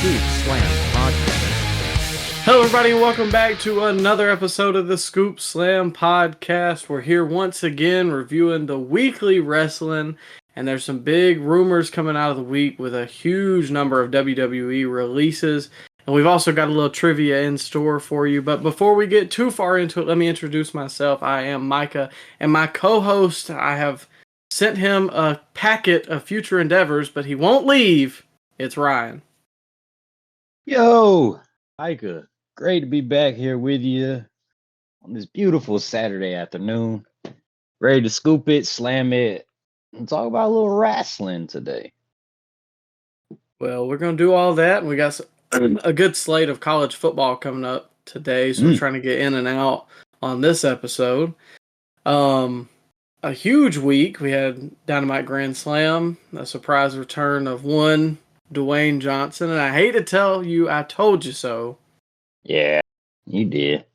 Scoop Slam Podcast. Hello, everybody, and welcome back to another episode of the Scoop Slam Podcast. We're here once again reviewing the weekly wrestling, and there's some big rumors coming out of the week with a huge number of WWE releases. And we've also got a little trivia in store for you. But before we get too far into it, let me introduce myself. I am Micah, and my co-host, I have sent him a packet of future endeavors, but he won't leave. It's Ryan. Yo, Micah, great to be back here with you on this beautiful Saturday afternoon. Ready to scoop it, slam it, and talk about a little wrestling today. Well, we're going to do all that, and we got a good slate of college football coming up today, so we're trying to get in and out on this episode. A huge week. We had Dynamite Grand Slam, a surprise return of one Dwayne Johnson, and I hate to tell you I told you so. Yeah, you did.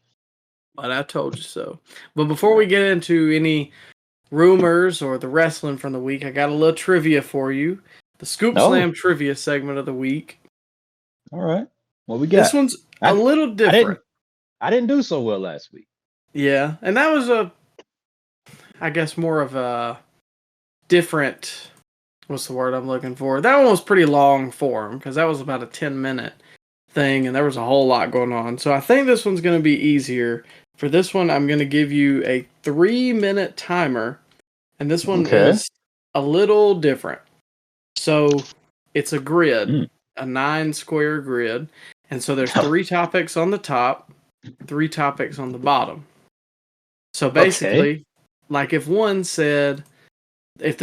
But I told you so. But before we get into any rumors or the wrestling from the week, I got a little trivia for you. The Scoop Slam trivia segment of the week. All right. What we got? This one's a little different. I didn't do so well last week. Yeah, and that was I guess more of a different, what's the word I'm looking for? That one was pretty long form, because that was about a 10-minute thing, and there was a whole lot going on. So I think this one's going to be easier. For this one, I'm going to give you a 3-minute timer, and this one is a little different. So it's a grid, a 9-square grid, and so there's 3 topics on the top, 3 topics on the bottom. So basically, like if the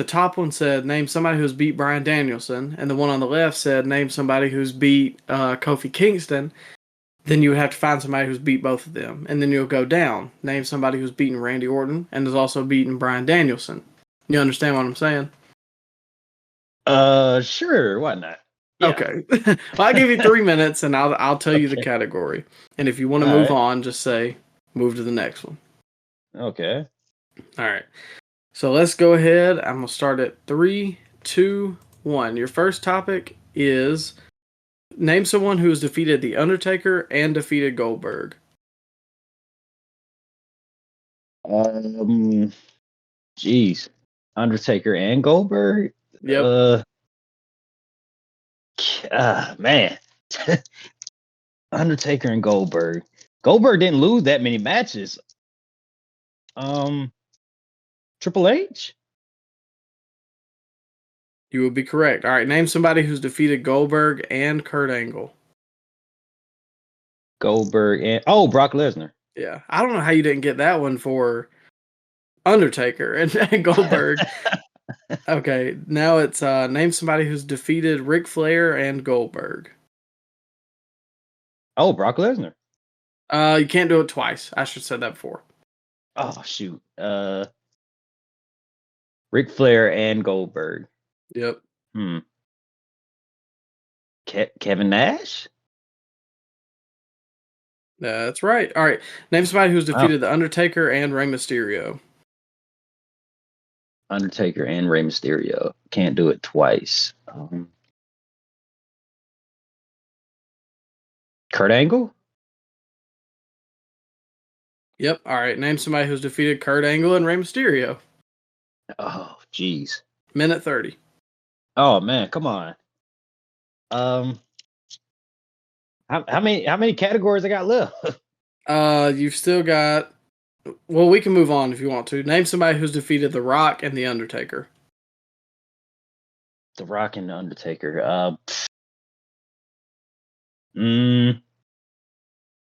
top one said, name somebody who's beat Bryan Danielson, and the one on the left said, name somebody who's beat Kofi Kingston, then you would have to find somebody who's beat both of them. And then you'll go down. Name somebody who's beaten Randy Orton and has also beaten Bryan Danielson. You understand what I'm saying? Sure, why not? Yeah. Okay. Well, I'll give you 3 minutes, and I'll tell you the category. And if you want to move on, just say, move to the next one. Okay. All right. So let's go ahead. I'm going to start at 3, 2, 1. Your first topic is name someone who has defeated The Undertaker and defeated Goldberg. Jeez. Undertaker and Goldberg? Yep. Man. Undertaker and Goldberg. Goldberg didn't lose that many matches. Triple H? You would be correct. All right, name somebody who's defeated Goldberg and Kurt Angle. Goldberg and Brock Lesnar. Yeah, I don't know how you didn't get that one for Undertaker and Goldberg. Okay, now it's name somebody who's defeated Ric Flair and Goldberg. Brock Lesnar. You can't do it twice. I should have said that before. Oh shoot. Ric Flair and Goldberg. Yep. Kevin Nash? That's right. All right. Name somebody who's defeated The Undertaker and Rey Mysterio. Undertaker and Rey Mysterio. Can't do it twice. Kurt Angle? Yep. All right. Name somebody who's defeated Kurt Angle and Rey Mysterio. Oh, jeez. Minute 30. Oh man, come on. How many categories I got left? You've still got. Well, we can move on if you want to. Name somebody who's defeated The Rock and The Undertaker. The Rock and The Undertaker.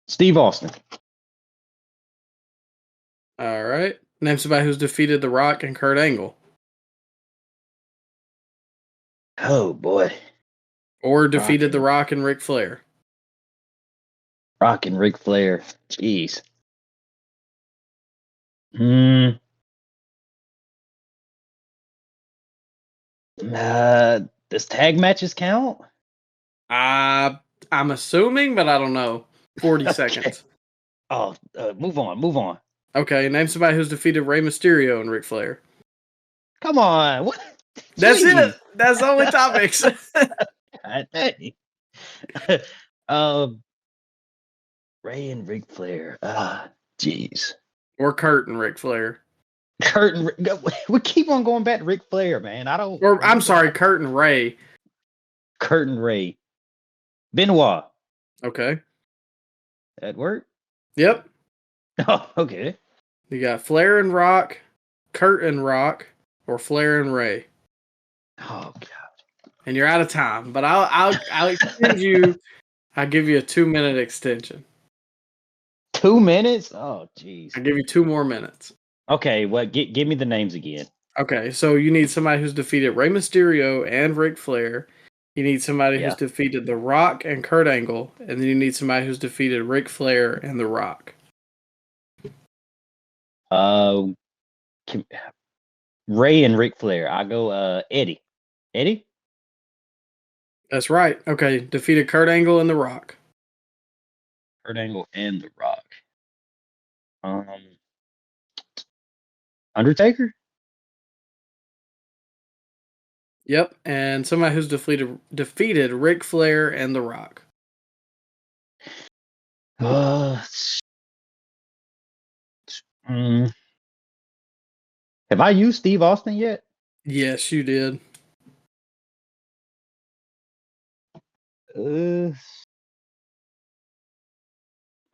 Steve Austin. All right. Name somebody who's defeated The Rock and Kurt Angle. Oh boy. Or defeated The Rock and Ric Flair. Rock and Ric Flair. Jeez. Does tag matches count? I'm assuming, but I don't know. 40 seconds. Move on. Okay, name somebody who's defeated Rey Mysterio and Ric Flair. Come on. What? That's it. That's the only topics. God dang. um, Ray and Ric Flair. Jeez. Or Kurt and Ric Flair. We keep on going back to Ric Flair, man. I don't. Or I'm sorry, Kurt and Ray. Kurt and Ray. Benoit. Okay. That work? Yep. Oh, okay. You got Flair and Rock, Kurt and Rock, or Flair and Ray. Oh God. And you're out of time, but I'll extend you. I'll give you a 2-minute extension. 2 minutes? Oh, jeez. I'll give you 2 more minutes. Okay, give me the names again. Okay, so you need somebody who's defeated Rey Mysterio and Ric Flair. You need somebody who's defeated The Rock and Kurt Angle, and then you need somebody who's defeated Ric Flair and The Rock. Ray and Ric Flair. I go Eddie. Eddie? That's right. Okay, defeated Kurt Angle and The Rock. Kurt Angle and The Rock. Undertaker? Yep, and somebody who's defeated Ric Flair and The Rock. Have I used Steve Austin yet? Yes, you did.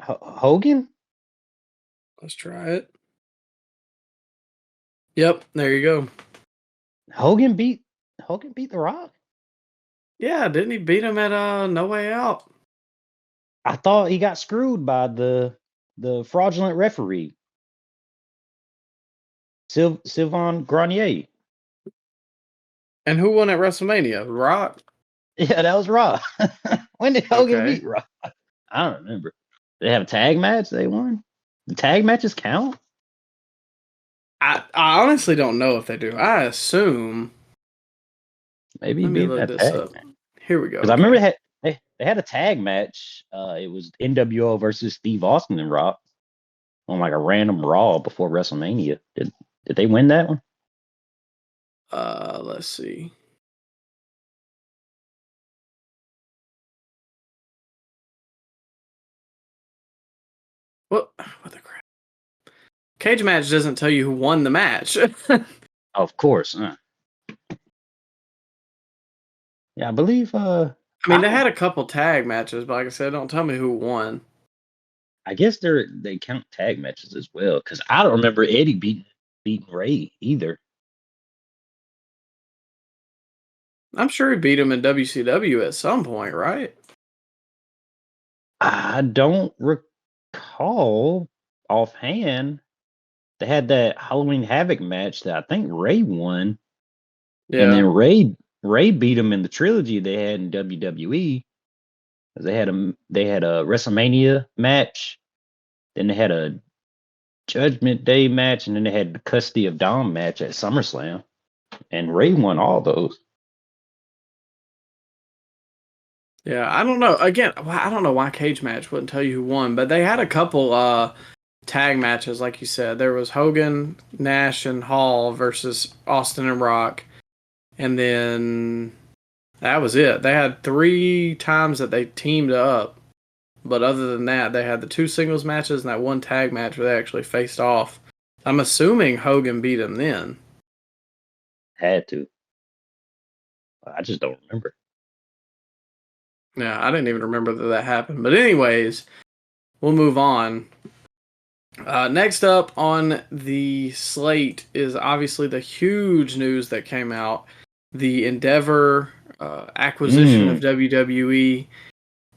Hogan? Let's try it. Yep, there you go. Hogan beat The Rock? Yeah, didn't he beat him at No Way Out? I thought he got screwed by the fraudulent referee. Sylvain Grenier. And who won at WrestleMania? Rock? Yeah, that was Rock. When did Hogan beat Rock? I don't remember. They have a tag match they won? The tag matches count? I honestly don't know if they do. I assume. Maybe Let me look this up. Here we go. Because I remember they had a tag match. It was NWO versus Steve Austin and Rock on like a random Raw before WrestleMania. Did they win that one? Let's see. What the crap? Cage match doesn't tell you who won the match. Of course. Yeah, I believe. I mean, they had a couple tag matches, but like I said, don't tell me who won. I guess they count tag matches as well, because I don't remember Eddie beating Ray either. I'm sure he beat him in WCW at some point, right? I don't recall offhand. They had that Halloween Havoc match that I think Ray won. Yeah. And then Ray beat him in the trilogy they had in WWE. They had a WrestleMania match, then they had a Judgment Day match, and then they had the Custody of Dom match at SummerSlam. And Ray won all those. Yeah, I don't know. Again, I don't know why Cage Match wouldn't tell you who won, but they had a couple tag matches, like you said. There was Hogan, Nash, and Hall versus Austin and Rock. And then that was it. They had 3 times that they teamed up. But other than that, they had the 2 singles matches and that 1 tag match where they actually faced off. I'm assuming Hogan beat him then. Had to. I just don't remember. Yeah, I didn't even remember that happened. But anyways, we'll move on. Next up on the slate is obviously the huge news that came out. The Endeavor acquisition of WWE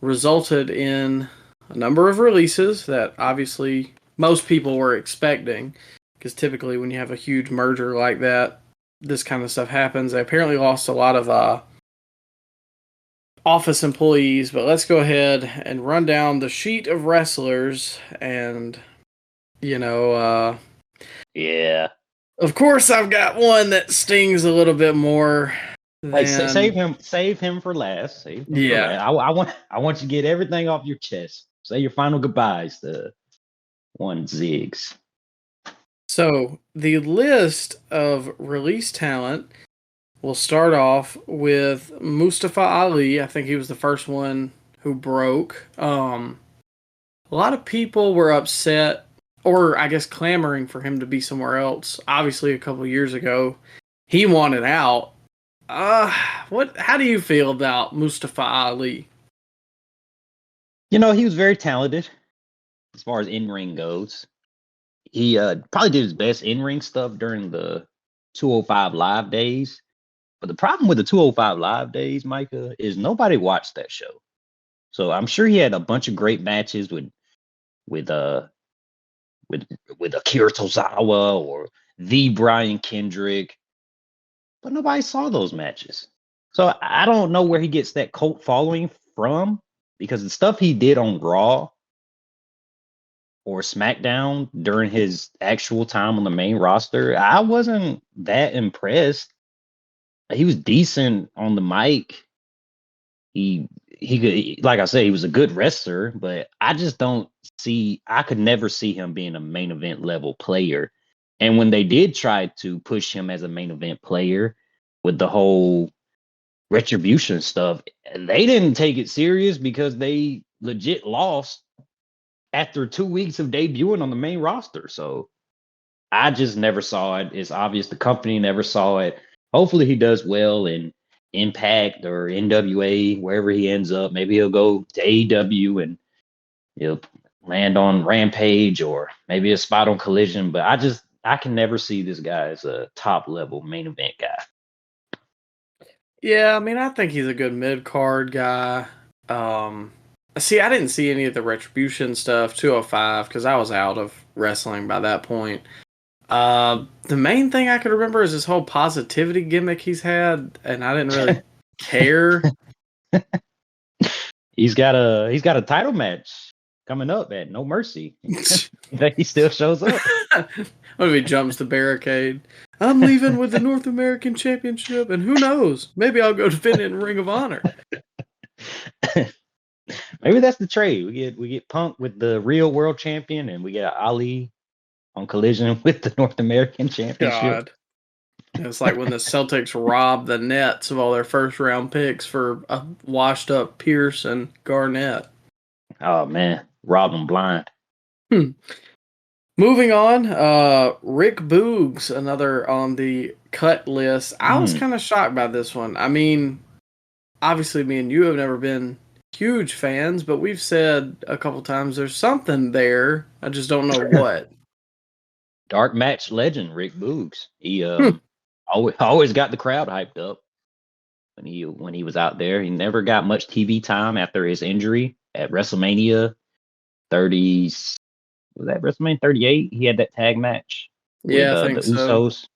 resulted in a number of releases that obviously most people were expecting, because typically when you have a huge merger like that, this kind of stuff happens. They apparently lost a lot of office employees, but let's go ahead and run down the sheet of wrestlers. And yeah, of course I've got one that stings a little bit more. Save him for last. For last. I want you to get everything off your chest. Say your final goodbyes to one Ziggs. So the list of release talent we'll start off with Mustafa Ali. I think he was the first one who broke. A lot of people were upset, or I guess clamoring for him to be somewhere else. Obviously, a couple years ago, he wanted out. What? How do you feel about Mustafa Ali? He was very talented as far as in-ring goes. He probably did his best in-ring stuff during the 205 Live days. But the problem with the 205 Live days, Micah, is nobody watched that show. So I'm sure he had a bunch of great matches with Akira Tozawa or the Brian Kendrick, but nobody saw those matches. So I don't know where he gets that cult following from, because the stuff he did on Raw or SmackDown during his actual time on the main roster, I wasn't that impressed. He was decent on the mic. He could, like I said, he was a good wrestler, but I just don't see. I could never see him being a main event level player. And when they did try to push him as a main event player with the whole retribution stuff, they didn't take it serious because they legit lost after 2 weeks of debuting on the main roster. So I just never saw it. It's obvious the company never saw it. Hopefully he does well in Impact or NWA, wherever he ends up. Maybe he'll go to AEW and he'll land on Rampage, or maybe a spot on Collision. But I can never see this guy as a top level main event guy. Yeah, I mean, I think he's a good mid card guy. See, I didn't see any of the Retribution stuff, 205, because I was out of wrestling by that point. The main thing I could remember is this whole positivity gimmick he's had, and I didn't really care. He's got a title match coming up at No Mercy. That he still shows up. What if he jumps the barricade? I'm leaving with the North American Championship, and who knows? Maybe I'll go defend it in Ring of Honor. Maybe that's the trade. We get Punk with the real world champion, and we get Ali on Collision with the North American Championship. God. It's like when the Celtics robbed the Nets of all their first round picks for a washed up Pierce and Garnett. Oh man, rob them blind. Moving on, Rick Boogs, another on the cut list. I was kind of shocked by this one. I mean, obviously me and you have never been huge fans, but we've said a couple times there's something there. I just don't know what. Dark match legend Rick Boogs. He always got the crowd hyped up when he was out there. He never got much TV time after his injury at WrestleMania 30. Was that WrestleMania 38? He had that tag match with I think the Usos.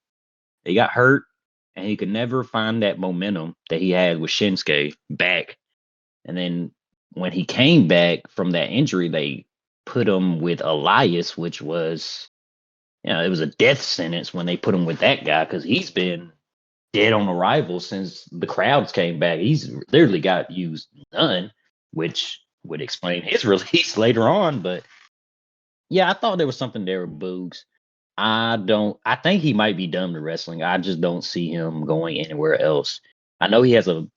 He got hurt, and he could never find that momentum that he had with Shinsuke back. And then when he came back from that injury, they put him with Elias, which was, it was a death sentence when they put him with that guy, because he's been dead on arrival since the crowds came back. He's literally got used none, which would explain his release later on. But yeah, I thought there was something there with Boogs. I think he might be done with wrestling. I just don't see him going anywhere else. I know he has a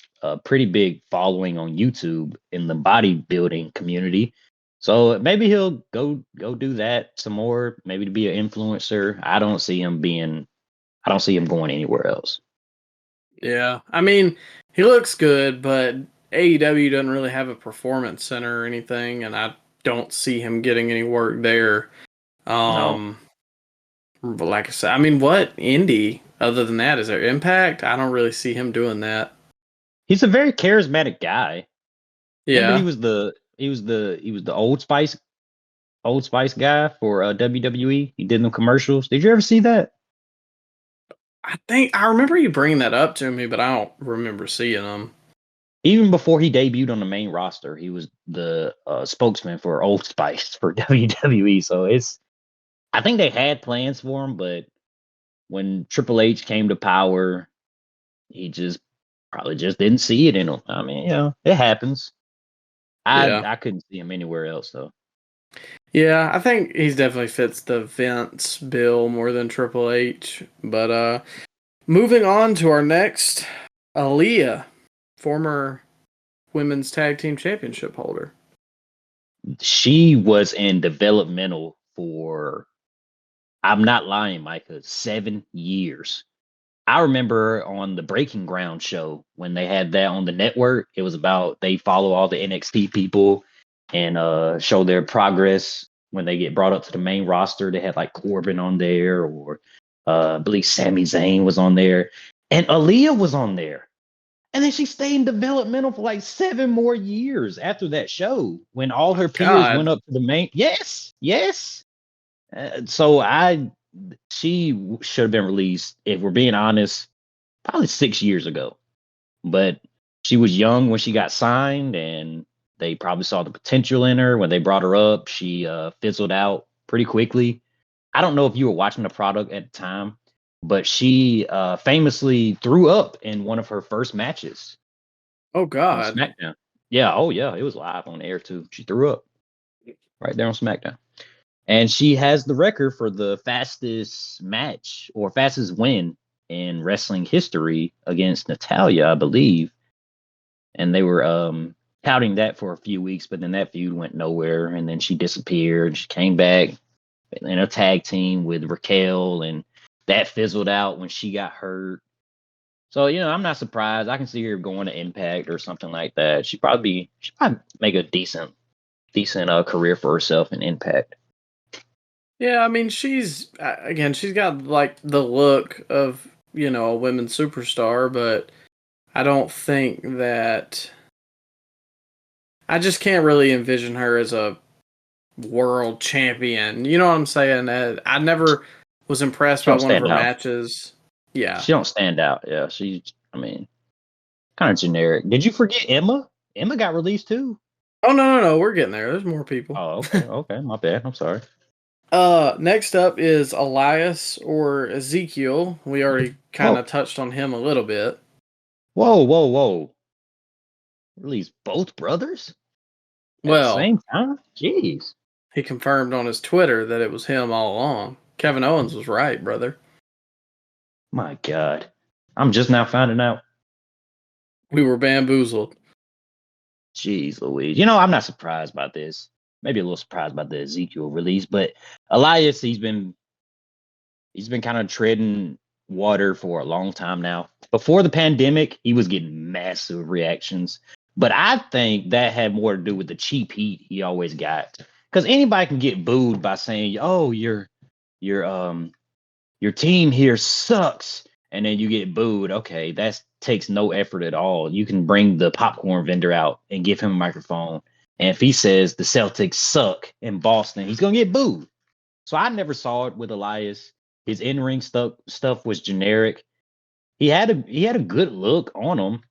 pretty big following on YouTube in the bodybuilding community. So maybe he'll go do that some more, maybe to be an influencer. I don't see him going anywhere else. Yeah. I mean, he looks good, but AEW doesn't really have a performance center or anything, and I don't see him getting any work there. No. But like I said, I mean, what indie other than that? Is there Impact? I don't really see him doing that. He's a very charismatic guy. Yeah. Remember he was the Old Spice guy for WWE. He did the commercials. Did you ever see that? I think I remember you bringing that up to me, but I don't remember seeing him. Even before he debuted on the main roster, he was the spokesman for Old Spice for WWE. So I think they had plans for him, but when Triple H came to power, he probably just didn't see it in him. I mean, it happens. I couldn't see him anywhere else though. Yeah, I think he's definitely fits the Vince bill more than Triple H. But Moving on to our next, Aaliyah, former women's tag team championship holder. She was in developmental for, I'm not lying, Micah, 7 years. I remember on the Breaking Ground show when they had that on the network, it was about they follow all the NXT people and show their progress when they get brought up to the main roster. They had like Corbin on there, or I believe Sami Zayn was on there, and Aaliyah was on there. And then she stayed in developmental for like 7 more years after that show when all her peers went up to the main. Yes, yes. She should have been released, if we're being honest, probably 6 years ago. But she was young when she got signed, and they probably saw the potential in her. When they brought her up, she fizzled out pretty quickly. I don't know if you were watching the product at the time, but she famously threw up in one of her first matches. Oh, God. On SmackDown. Yeah, oh yeah, it was live on air too. She threw up right there on SmackDown. And she has the record for the fastest match or fastest win in wrestling history against Natalya, I believe. And they were touting that for a few weeks, but then that feud went nowhere. And then she disappeared. She came back in a tag team with Raquel, and that fizzled out when she got hurt. So, I'm not surprised. I can see her going to Impact or something like that. She'd probably make a decent career for herself in Impact. Yeah, I mean, she's got like the look of, a women's superstar, but I don't think that I just can't really envision her as a world champion. You know what I'm saying? I never was impressed by one of her matches. Yeah. She don't stand out. Yeah, kind of generic. Did you forget Emma? Emma got released too. Oh, no. We're getting there. There's more people. Oh, okay. Okay. My bad. I'm sorry. Next up is Elias or Ezekiel. We already kind of touched on him a little bit. Whoa. Released both brothers? At the same time? Jeez. He confirmed on his Twitter that it was him all along. Kevin Owens was right, brother. My God. I'm just now finding out. We were bamboozled. Jeez Louise. I'm not surprised by this. Maybe a little surprised by the Ezekiel release, but Elias, he's been kind of treading water for a long time now. Before the pandemic, he was getting massive reactions, but I think that had more to do with the cheap heat he always got. Because anybody can get booed by saying, "Oh, your team here sucks," and then you get booed. Okay, that takes no effort at all. You can bring the popcorn vendor out and give him a microphone, and if he says the Celtics suck in Boston, he's gonna get booed. So I never saw it with Elias. His in-ring stuff was generic. He had a good look on him,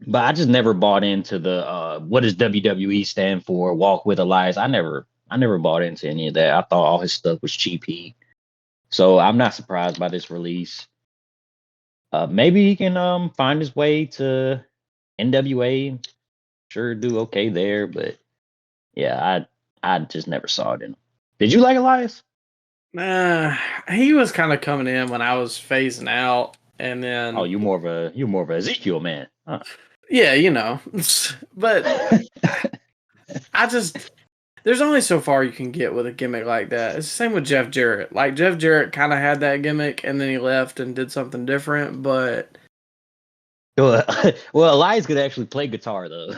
but I just never bought into the what does WWE stand for? Walk with Elias. I never bought into any of that. I thought all his stuff was cheap heat. So I'm not surprised by this release. Maybe he can find his way to NWA. Sure, do okay there, but yeah, I just never saw it in him. Did you like Elias? He was kind of coming in when I was phasing out, and then you're more of a Ezekiel man. Huh? Yeah, but there's only so far you can get with a gimmick like that. It's the same with Jeff Jarrett. Like Jeff Jarrett kind of had that gimmick, and then he left and did something different. But well, Elias could actually play guitar though.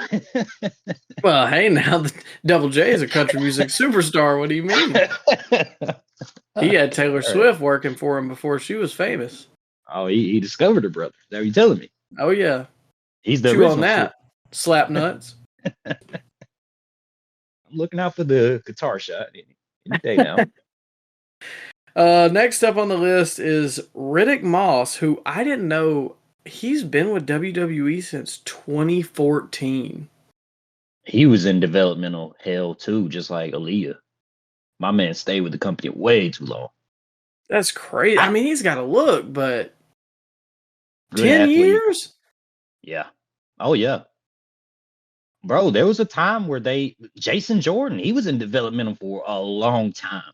Well, hey, now Double J is a country music superstar. What do you mean? He had Taylor Swift working for him before she was famous. Oh, he discovered her, brother. Is that what you telling me? Oh yeah, he's the original on that. Slap nuts. I'm looking out for the guitar shot any day now. Next up on the list is Riddick Moss, who I didn't know he's been with WWE since 2014. He was in developmental hell too, just like Aaliyah. My man stayed with the company way too long. That's crazy. I mean, he's got a look, but 10 athlete. Years? Yeah. Oh, yeah. Bro, there was a time where Jason Jordan, he was in developmental for a long time.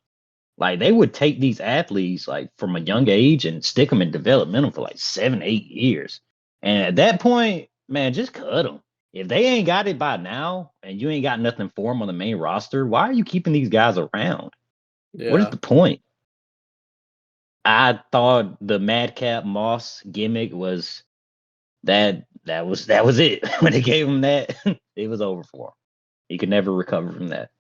Like they would take these athletes like from a young age and stick them in developmental for like 7, 8 years. And at that point, man, just cut them. If they ain't got it by now and you ain't got nothing for them on the main roster, why are you keeping these guys around? What is Yeah. the point? I thought the Madcap Moss gimmick was that was it. When they gave him that, it was over for him. He could never recover from that.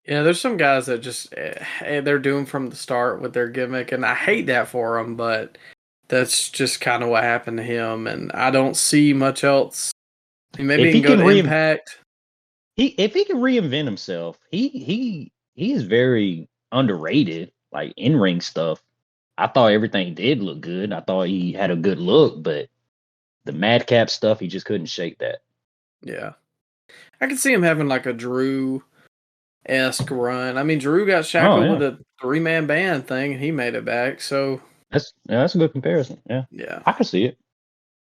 Yeah, there's some guys that just they're doomed from the start with their gimmick, and I hate that for them. But that's just kind of what happened to him, and I don't see much else. Maybe If he can go to re- Impact. if he can reinvent himself, he is very underrated. Like in ring stuff, I thought everything did look good. I thought he had a good look, but the Madcap stuff, he just couldn't shake that. Yeah, I could see him having like a Drew-esque run. I mean, Drew got shackled with a 3-man band thing, and he made it back. So that's a good comparison. Yeah, yeah, I can see it.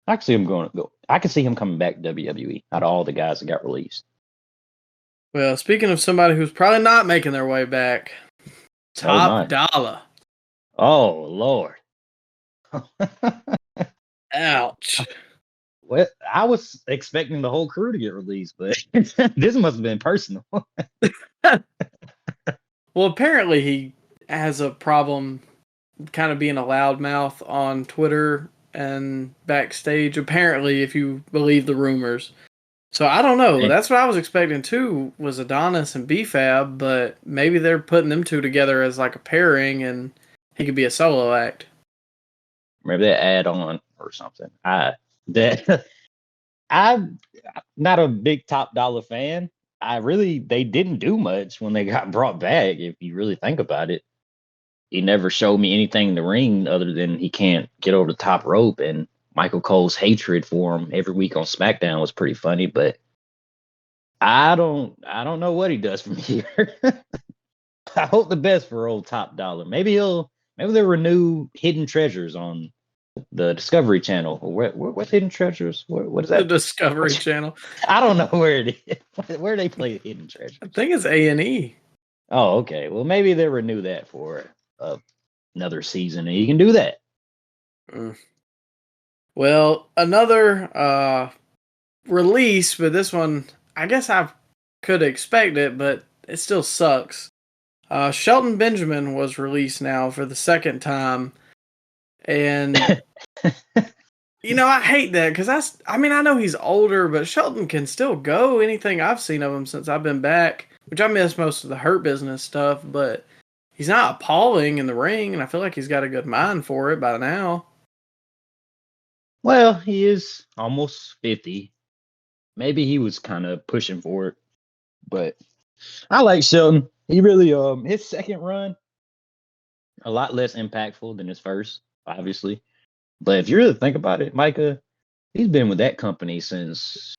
I can see him go. I can see him coming back to WWE out of all the guys that got released. Well, speaking of somebody who's probably not making their way back, Top Dollar. Oh Lord. Ouch. Well, I was expecting the whole crew to get released, but this must have been personal. Well, apparently he has a problem kind of being a loudmouth on Twitter and backstage, apparently, if you believe the rumors. So I don't know. That's what I was expecting too, was Adonis and B-Fab, but maybe they're putting them two together as like a pairing and he could be a solo act. Maybe they add on or something. I'm not a big Top Dollar fan. They didn't do much when they got brought back. If you really think about it, he never showed me anything in the ring other than he can't get over the top rope. And Michael Cole's hatred for him every week on SmackDown was pretty funny. But I don't know what he does from here. I hope the best for old Top Dollar. Maybe they'll renew Hidden Treasures on the Discovery Channel. What's Hidden Treasures? What is that? The Discovery Channel. I don't know where it is. Where they play Hidden Treasures. I think it's A&E. Oh, okay. Well, maybe they'll renew that for another season, and you can do that. Well, another release, but this one, I guess I could expect it, but it still sucks. Shelton Benjamin was released now for the second time, and I hate that because I know he's older, but Shelton can still go. Anything I've seen of him since I've been back, which I miss most of the Hurt Business stuff, but he's not appalling in the ring, and I feel like he's got a good mind for it by now. Well, he is almost 50. Maybe he was kind of pushing for it, but I like Shelton. He really, his second run, a lot less impactful than his first, obviously. But if you really think about it, Micah, he's been with that company since,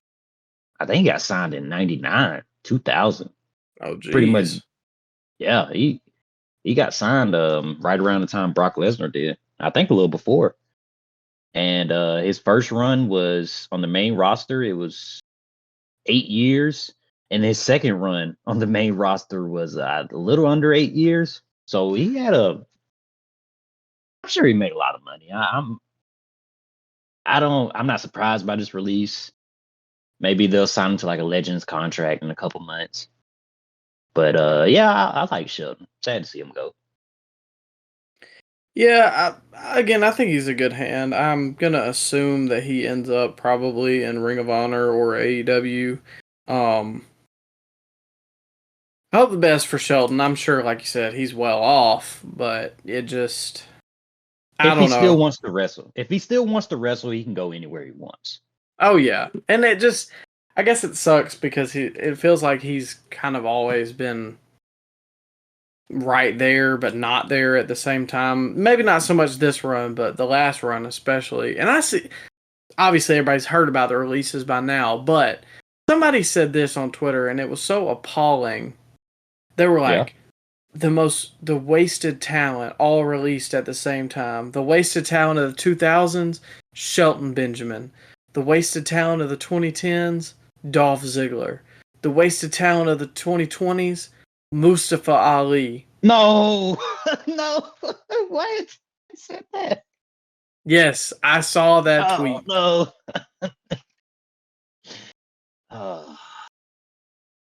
I think he got signed in 99, 2000. Oh, geez. Pretty much. Yeah, he got signed right around the time Brock Lesnar did. I think a little before. And his first run was on the main roster. It was 8 years. And his second run on the main roster was a little under 8 years. So I'm sure he made a lot of money. I'm not surprised by this release. Maybe they'll sign him to like a Legends contract in a couple months. But yeah, I like Shelton. Sad to see him go. Yeah, I think he's a good hand. I'm going to assume that he ends up probably in Ring of Honor or AEW. I hope the best for Shelton. I'm sure, like you said, he's well off, but it just... I don't know. If he still wants to wrestle. If he still wants to wrestle, he can go anywhere he wants. Oh, yeah. And it just... I guess it sucks because it feels like he's kind of always been right there, but not there at the same time. Maybe not so much this run, but the last run especially. And I see... Obviously, everybody's heard about the releases by now, but somebody said this on Twitter, and it was so appalling. They were like, the wasted talent all released at the same time. The wasted talent of the 2000s, Shelton Benjamin. The wasted talent of the 2010s, Dolph Ziggler. The wasted talent of the 2020s, Mustafa Ali. No, no, what? I said that. Yes, I saw that tweet. No.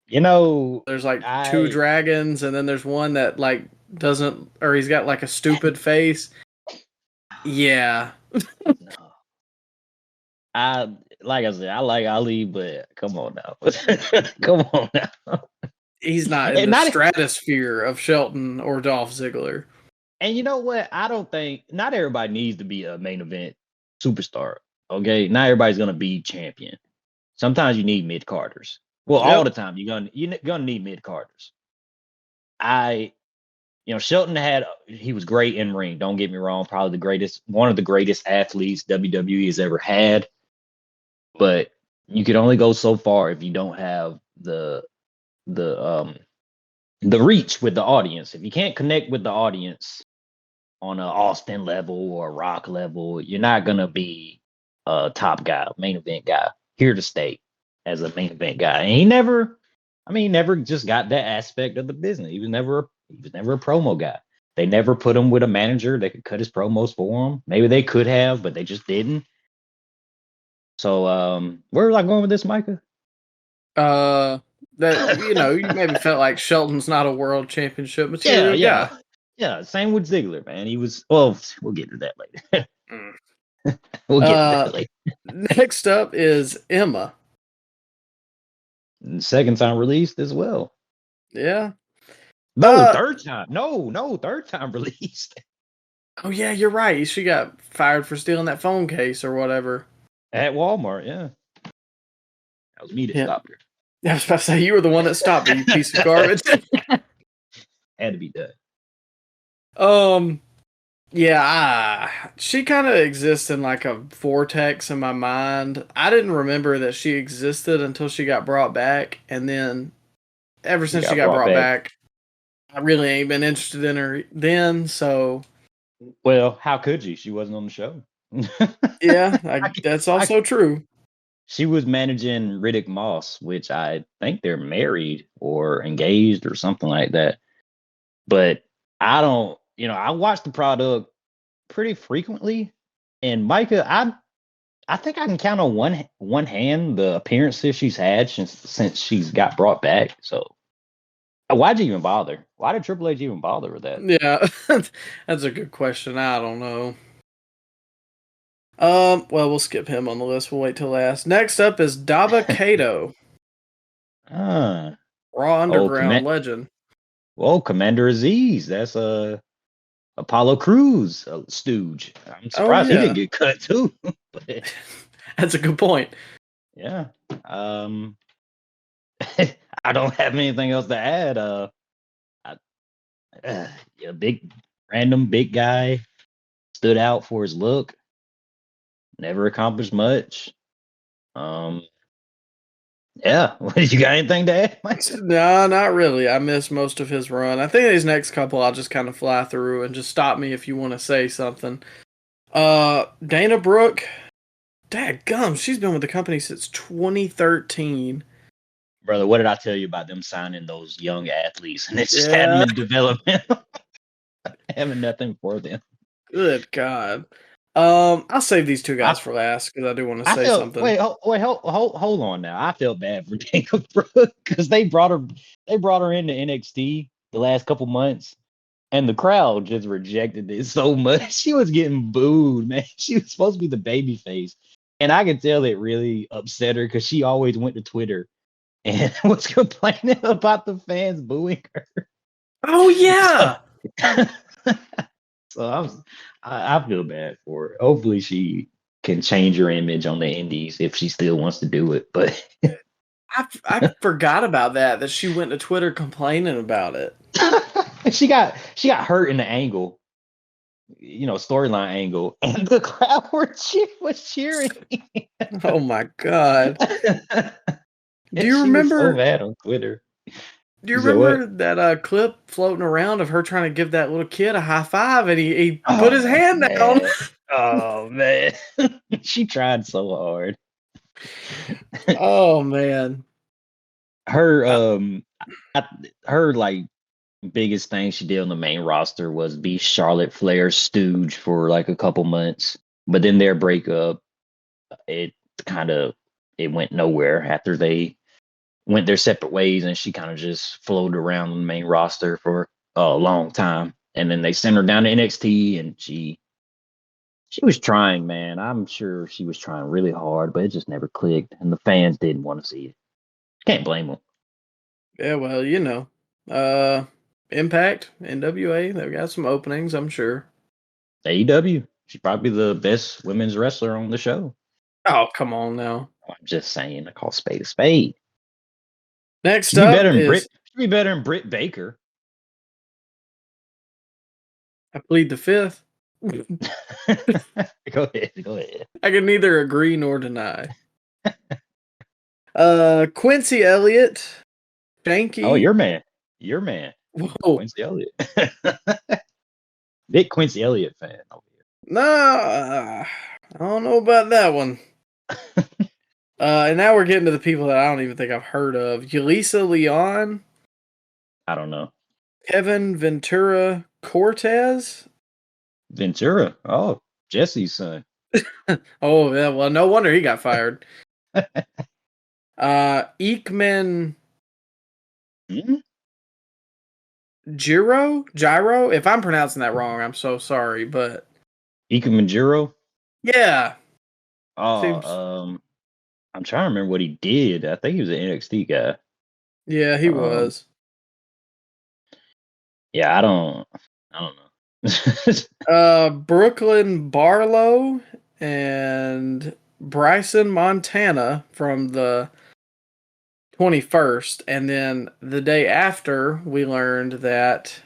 You know, There's like two dragons, and then there's one that like doesn't, or he's got like a stupid face. Yeah. Like I said, I like Ali, but come on now. Come on now. He's not in the stratosphere of Shelton or Dolph Ziggler. And you know what? I don't think not everybody needs to be a main event superstar. Okay, not everybody's gonna be champion. Sometimes you need mid carders. Well, all the time you're gonna need mid carders. Shelton he was great in ring. Don't get me wrong, probably one of the greatest athletes WWE has ever had. But you can only go so far if you don't have the reach with the audience. If you can't connect with the audience on an Austin level or a Rock level, you're not gonna be a top guy, main event guy, here to stay as a main event guy. And he never just got that aspect of the business. He was never a promo guy. They never put him with a manager that could cut his promos for him. Maybe they could have, but they just didn't. So where was I going with this, Micah? That you maybe felt like Shelton's not a world championship material guy. Yeah, same with Ziggler, man. He was. Well, we'll get to that later. We'll get to that later. Next up is Emma. Second time released as well. Yeah. No, third time. No, third time released. Oh yeah, you're right. She got fired for stealing that phone case or whatever. At Walmart, yeah. That was me that stopped her. I was about to say, you were the one that stopped me, you piece of garbage. Had to be done. Yeah, she kind of exists in like a vortex in my mind. I didn't remember that she existed until she got brought back, and then ever since she got brought back, I really ain't been interested in her then, so... Well, how could you? She wasn't on the show. Yeah, that's also true. She was managing Riddick Moss, which I think they're married or engaged or something like that. But I don't, I watch the product pretty frequently. And Micah, I think I can count on one hand the appearances she's had since she's got brought back. So why'd you even bother? Why did Triple H even bother with that? Yeah, that's a good question. I don't know. Well, we'll skip him on the list. We'll wait till last. Next up is Daba Kato. Raw Underground legend. Well, Commander Aziz. That's Apollo Crews stooge. I'm surprised he didn't get cut too. That's a good point. Yeah. I don't have anything else to add. Random big guy stood out for his look. Never accomplished much. Yeah. You got anything to add, Mike? No, not really. I missed most of his run. I think these next couple I'll just kind of fly through and just stop me if you want to say something. Dana Brooke, dadgum, she's been with the company since 2013. Brother, what did I tell you about them signing those young athletes and it's just having in development? Having nothing for them. Good God. I'll save these two guys for last because I do want to say something. Wait, hold on now. I felt bad for Dana Brooke because they brought her into NXT the last couple months, and the crowd just rejected it so much. She was getting booed, man. She was supposed to be the baby face, and I could tell it really upset her because she always went to Twitter and was complaining about the fans booing her. Oh yeah. So I feel bad for her. Hopefully she can change her image on the indies if she still wants to do it. But I forgot about that she went to Twitter complaining about it. she got hurt in the angle, storyline angle, and the crowd was cheering. Oh my God. Do you remember? Was so bad on Twitter. Do you remember that clip floating around of her trying to give that little kid a high five and he put his hand down? Oh man. She tried so hard. Oh man. Her like biggest thing she did on the main roster was be Charlotte Flair's stooge for like a couple months. But then their breakup, it went nowhere after they went their separate ways, and she kind of just floated around the main roster for a long time. And then they sent her down to NXT, and she was trying, man. I'm sure she was trying really hard, but it just never clicked, and the fans didn't want to see it. Can't blame them. Yeah, well, Impact, NWA, they've got some openings, I'm sure. AEW, she's probably the best women's wrestler on the show. Oh, come on now. I'm just saying, I call spade a spade. Next She'd be up better than is... She'd be better than Britt Baker. I plead the fifth. Go ahead. I can neither agree nor deny. Quincy Elliott, Shanky. Oh, your man. Whoa. Quincy Elliott. Big Quincy Elliott fan over here. Nah, I don't know about that one. And now we're getting to the people that I don't even think I've heard of. Yulisa Leon. I don't know. Kevin Ventura Cortez. Ventura. Oh, Jesse's son. Oh, yeah. Well, no wonder he got fired. Ekman Gyro. If I'm pronouncing that wrong, I'm so sorry, but Ekman Gyro. Yeah. Oh, I'm trying to remember what he did. I think he was an NXT guy. Yeah, he was. Yeah, I don't know. Brooklyn Barlow and Bryson Montana from the 21st, and then the day after we learned that...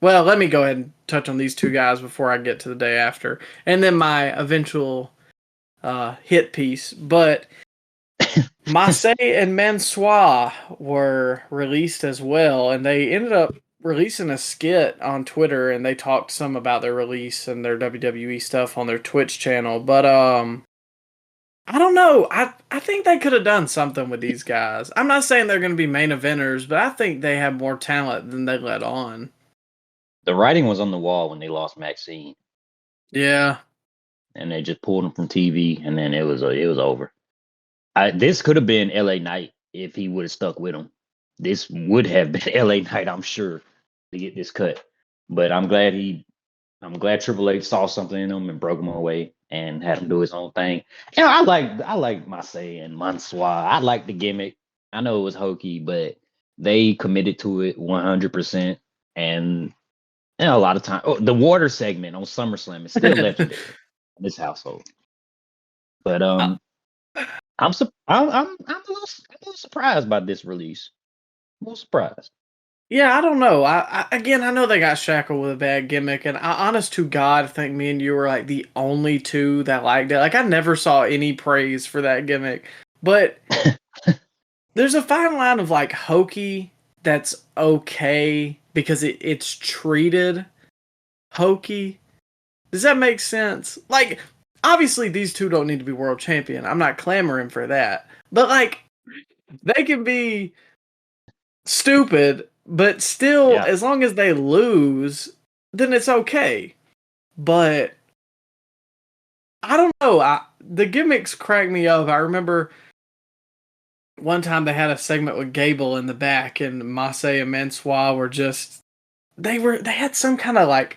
Well, let me go ahead and touch on these two guys before I get to the day after, and then my eventual hit piece. But Massey and Mansois were released as well, and they ended up releasing a skit on Twitter, and they talked some about their release and their WWE stuff on their Twitch channel. But I don't know. I think they could have done something with these guys. I'm not saying they're going to be main eventers, but I think they have more talent than they let on. The writing was on the wall when they lost Maxine. Yeah. And they just pulled him from TV, and then it was over. This could have been LA Knight if he would have stuck with him. This would have been LA Knight, I'm sure, to get this cut. But I'm glad Triple H saw something in him and broke him away and had him do his own thing. You know, I like Massey and Mansois. I like the gimmick. I know it was hokey, but they committed to it 100%. And a lot of time, the water segment on SummerSlam is still legendary in this household. But I'm a little surprised by this release. A little surprised. Yeah, I don't know. I know they got shackled with a bad gimmick, and honest to God, I think me and you were like the only two that liked it. Like, I never saw any praise for that gimmick. But there's a fine line of like hokey that's okay because it's treated hokey. Does that make sense? Like, obviously these two don't need to be world champion. I'm not clamoring for that. But like, they can be stupid, but still, as long as they lose, then it's okay. But I don't know. The gimmicks crack me up. I remember one time they had a segment with Gable in the back, and Massey and Mansois were just... They had some kind of like...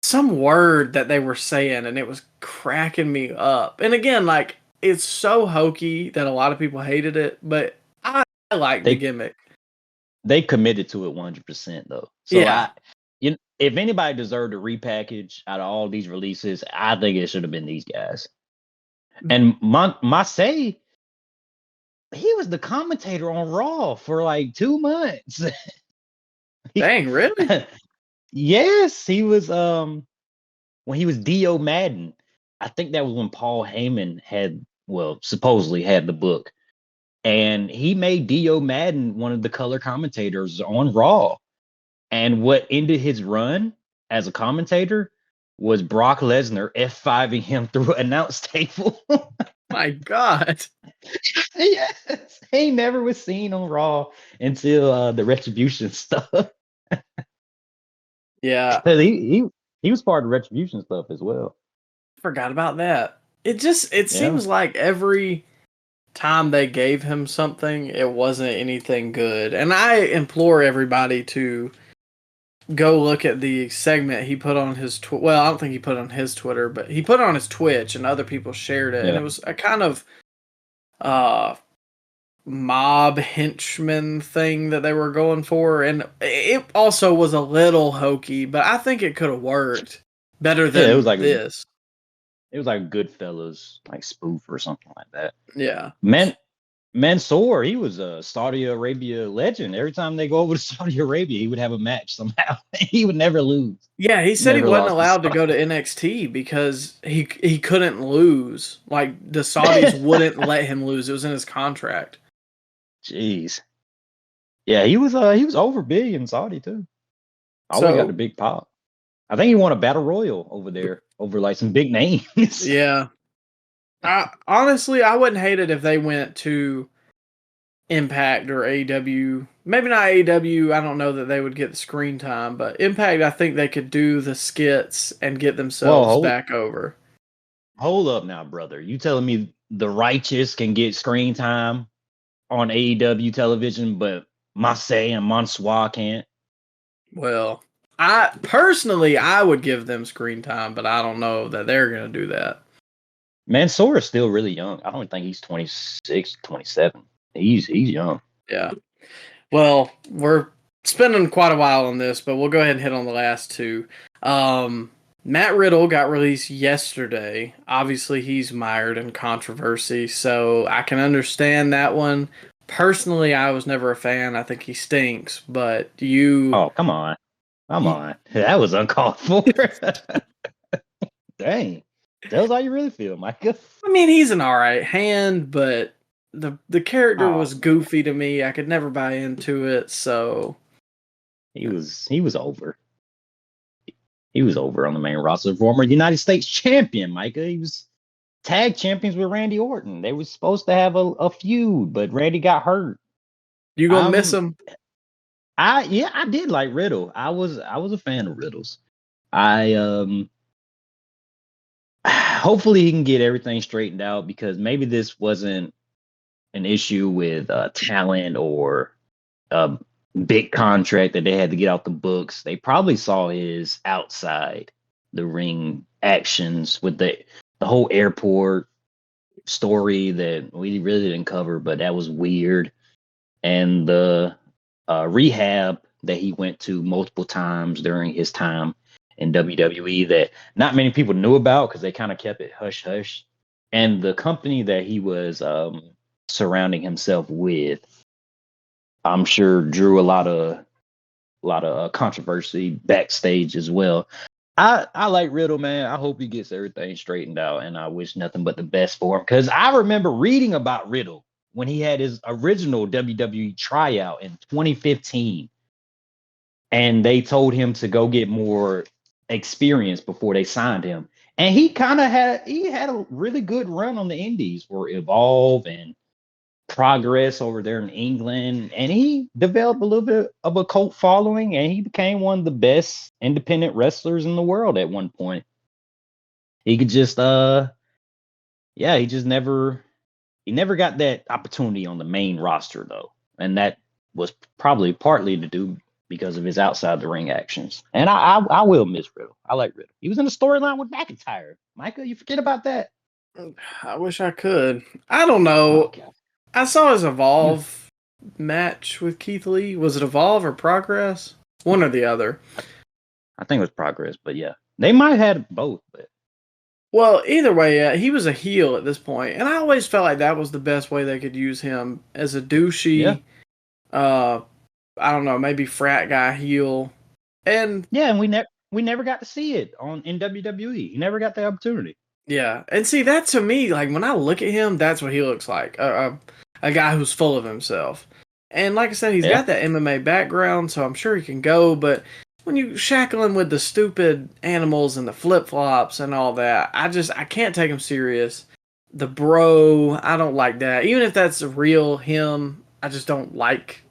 some word that they were saying, and it was cracking me up. And again, like, it's so hokey that a lot of people hated it, but I like the gimmick. They committed to it 100%, though. So yeah. If anybody deserved a repackage out of all these releases, I think it should have been these guys. And Massey, he was the commentator on Raw for like 2 months. Dang, really? Yes, he was. When he was Dio Madden, I think that was when Paul Heyman supposedly had the book, and he made Dio Madden one of the color commentators on Raw. And what ended his run as a commentator was Brock Lesnar F5ing him through an announce table. My God. Yes, he never was seen on Raw until the Retribution stuff. Yeah. He was part of Retribution stuff as well. Forgot about that. It seems like every time they gave him something, it wasn't anything good. And I implore everybody to go look at the segment he put on his well, I don't think he put it on his Twitter, but he put it on his Twitch and other people shared it. And it was a kind of mob henchman thing that they were going for, and it also was a little hokey, but I think it could have worked better than it was like this. It was like Goodfellas, like spoof or something like that. Yeah. Mansoor, he was a Saudi Arabia legend. Every time they go over to Saudi Arabia, he would have a match somehow. He would never lose. Yeah, he said he wasn't allowed to go to NXT because he couldn't lose. Like the Saudis wouldn't let him lose. It was in his contract. Jeez. Yeah, he was over big in Saudi too. Always got the big pop. I think he won a battle royal over there, over like some big names. Yeah. Honestly, I wouldn't hate it if they went to Impact or AEW. Maybe not AEW. I don't know that they would get the screen time, but Impact, I think they could do the skits and get themselves back over. Hold up now, brother. You telling me the Righteous can get screen time on AEW television, but Marseille and Mansoor can't? Well, I would give them screen time, but I don't know that they're going to do that. Mansoor is still really young. I don't think he's 26, 27. He's young. Yeah. Well, we're spending quite a while on this, but we'll go ahead and hit on the last two. Matt Riddle got released yesterday. Obviously, he's mired in controversy, so I can understand that one. Personally, I was never a fan. I think he stinks, but you... Oh, come on. Come on. That was uncalled for. Dang. Tell us how you really feel, Micah. I mean, he's an alright hand, but the character was goofy to me. I could never buy into it, so... He was over. He was over on the main roster. Former United States champion, Micah. He was tag champions with Randy Orton. They were supposed to have a feud, but Randy got hurt. You gonna miss him? I did like Riddle. I was a fan of Riddle's. Hopefully he can get everything straightened out, because maybe this wasn't an issue with talent or a big contract that they had to get out the books. They probably saw his outside the ring actions with the whole airport story that we really didn't cover, but that was weird. And the rehab that he went to multiple times during his time in WWE that not many people knew about because they kind of kept it hush hush. And the company that he was surrounding himself with, I'm sure drew a lot of controversy backstage as well. I like Riddle, man. I hope he gets everything straightened out, and I wish nothing but the best for him, because I remember reading about Riddle when he had his original WWE tryout in 2015, and they told him to go get more experience before they signed him. And he had a really good run on the indies for Evolve and Progress over there in England, and he developed a little bit of a cult following, and he became one of the best independent wrestlers in the world at one point. He could just he never got that opportunity on the main roster though, and that was probably partly to do because of his outside the ring actions. And I will miss Riddle. I like Riddle. He was in the storyline with McIntyre. Micah, you forget about that? I wish I could. I don't know. Okay. I saw his Evolve match with Keith Lee. Was it Evolve or Progress? One or the other. I think it was Progress, but yeah. They might have had both. But well, either way, yeah, he was a heel at this point. And I always felt like that was the best way they could use him, as a douchey, I don't know, maybe frat guy heel. And yeah, and we never got to see it in WWE. He never got the opportunity. Yeah, and see, that to me, like, when I look at him, that's what he looks like. A guy who's full of himself. And like I said, he's got that MMA background, so I'm sure he can go, but when you shackle him with the stupid animals and the flip-flops and all that, I can't take him serious. The bro, I don't like that. Even if that's a real him, I just don't like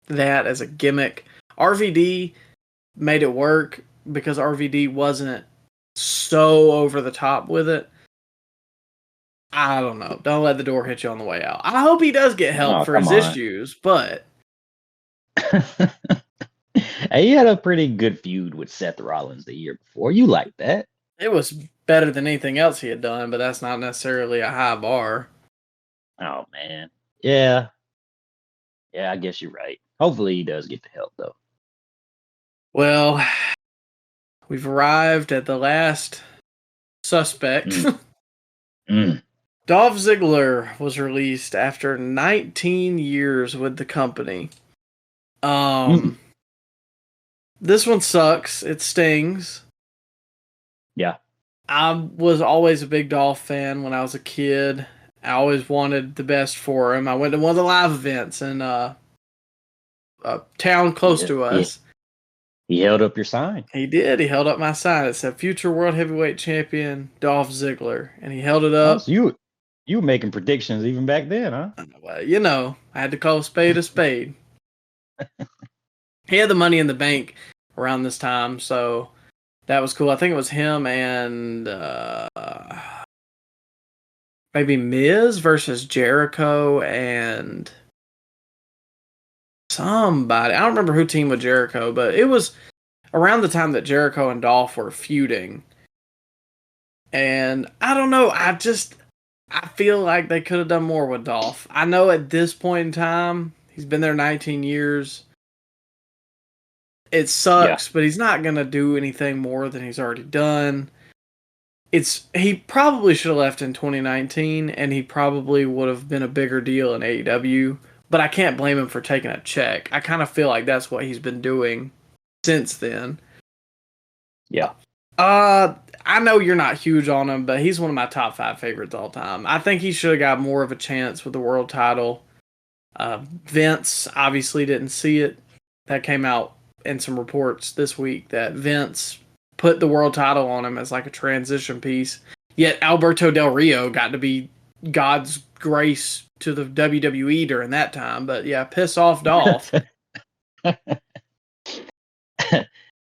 that as a gimmick. RVD, made it work because RVD wasn't so over the top with it. I don't know. Don't let the door hit you on the way out. I hope he does get help for his issues, but he had a pretty good feud with Seth Rollins the year before. You like that? It was better than anything else he had done, but that's not necessarily a high bar. Oh man, yeah, I guess you're right. Hopefully he does get the help though. Well, we've arrived at the last suspect. Dolph Ziggler was released after 19 years with the company. This one sucks. It stings. Yeah. I was always a big Dolph fan when I was a kid. I always wanted the best for him. I went to one of the live events in a town close to us. He held up your sign. He did. He held up my sign. It said "Future World Heavyweight Champion Dolph Ziggler," and he held it up. Oh, so you were making predictions even back then, huh? Well, you know, I had to call a spade a spade. He had the Money in the Bank around this time, so that was cool. I think it was him and maybe Miz versus Jericho and somebody. I don't remember who teamed with Jericho, but it was around the time that Jericho and Dolph were feuding. And I don't know, I feel like they could have done more with Dolph. I know at this point in time, he's been there 19 years. It sucks, but he's not going to do anything more than he's already done. He probably should have left in 2019, and he probably would have been a bigger deal in AEW, but I can't blame him for taking a check. I kind of feel like that's what he's been doing since then. Yeah. I know you're not huge on him, but he's one of my top 5 favorites all time. I think he should have got more of a chance with the world title. Vince obviously didn't see it. That came out in some reports this week that Vince put the world title on him as like a transition piece. Yet Alberto Del Rio got to be God's grace to the WWE during that time. But yeah, piss off Dolph.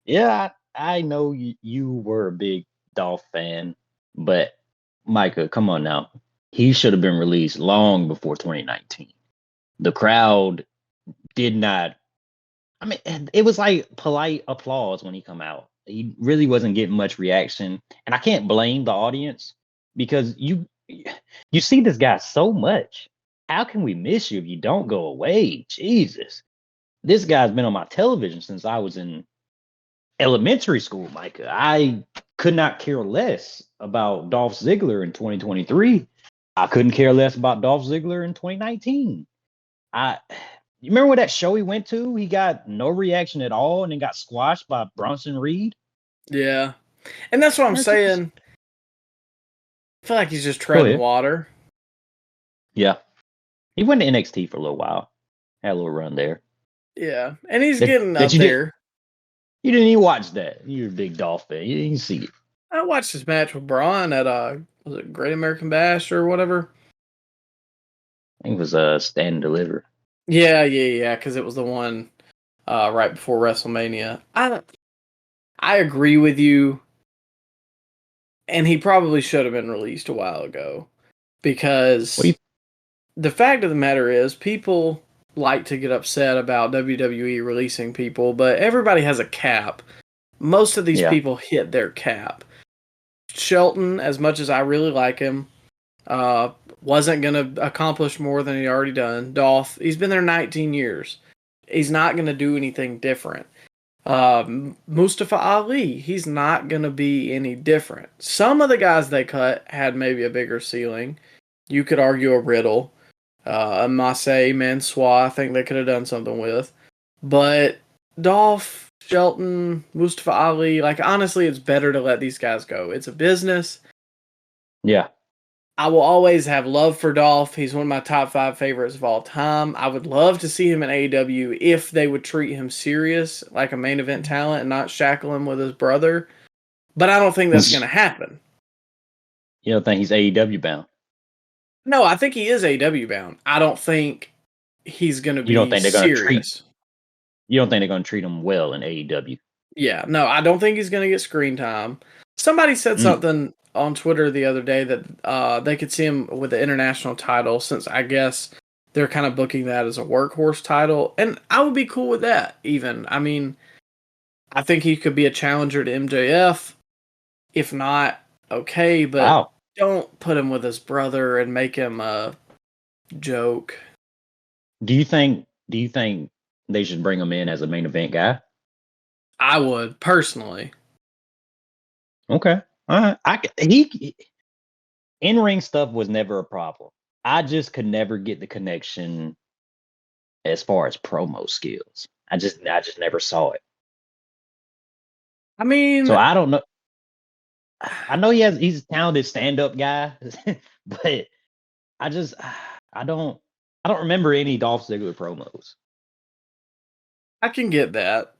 Yeah, I know you were a big Dolph fan, but Micah, come on now. He should have been released long before 2019. The crowd did not. I mean, it was like polite applause when he come out. He really wasn't getting much reaction, and I can't blame the audience because you see this guy so much. How can we miss you if you don't go away? Jesus, this guy's been on my television since I was in elementary school, Micah. I could not care less about Dolph Ziggler in 2023. I couldn't care less about Dolph Ziggler in 2019. You remember what that show he went to? He got no reaction at all and then got squashed by Bronson Reed. Yeah. And that's what I'm saying. I feel like he's just treading water. Yeah. He went to NXT for a little while. Had a little run there. Yeah. And he's getting up there. You didn't even watch that. You're a big Dolph fan. You didn't see it. I watched his match with Braun at was it Great American Bash or whatever? I think it was Stand and Deliver. Yeah, because it was the one right before WrestleMania. I agree with you, and he probably should have been released a while ago because the fact of the matter is people like to get upset about WWE releasing people, but everybody has a cap. Most of these people hit their cap. Shelton, as much as I really like him, wasn't going to accomplish more than he already done. Dolph, he's been there 19 years. He's not going to do anything different. Mustafa Ali, he's not going to be any different. Some of the guys they cut had maybe a bigger ceiling. You could argue a Riddle. Masay, Mansois, I think they could have done something with. But Dolph, Shelton, Mustafa Ali, like honestly, it's better to let these guys go. It's a business. Yeah. I will always have love for Dolph. He's one of my top 5 favorites of all time. I would love to see him in AEW if they would treat him serious, like a main event talent, and not shackle him with his brother. But I don't think that's going to happen. You don't think he's AEW bound? No, I think he is AEW bound. I don't think he's going to be serious. You don't think they're going to treat him well in AEW? Yeah, no, I don't think he's going to get screen time. Somebody said something on Twitter the other day that they could see him with the international title, since I guess they're kind of booking that as a workhorse title. And I would be cool with that, even. I mean, I think he could be a challenger to MJF. If not, okay, but Wow. don't put him with his brother and make him a joke. Do you think they should bring him in as a main event guy? I would, personally. Okay. All right. He in-ring stuff was never a problem. I just could never get the connection as far as promo skills. I just never saw it. I mean, So I don't know. I know he's a talented stand-up guy, but I don't remember any Dolph Ziggler promos. I can get that.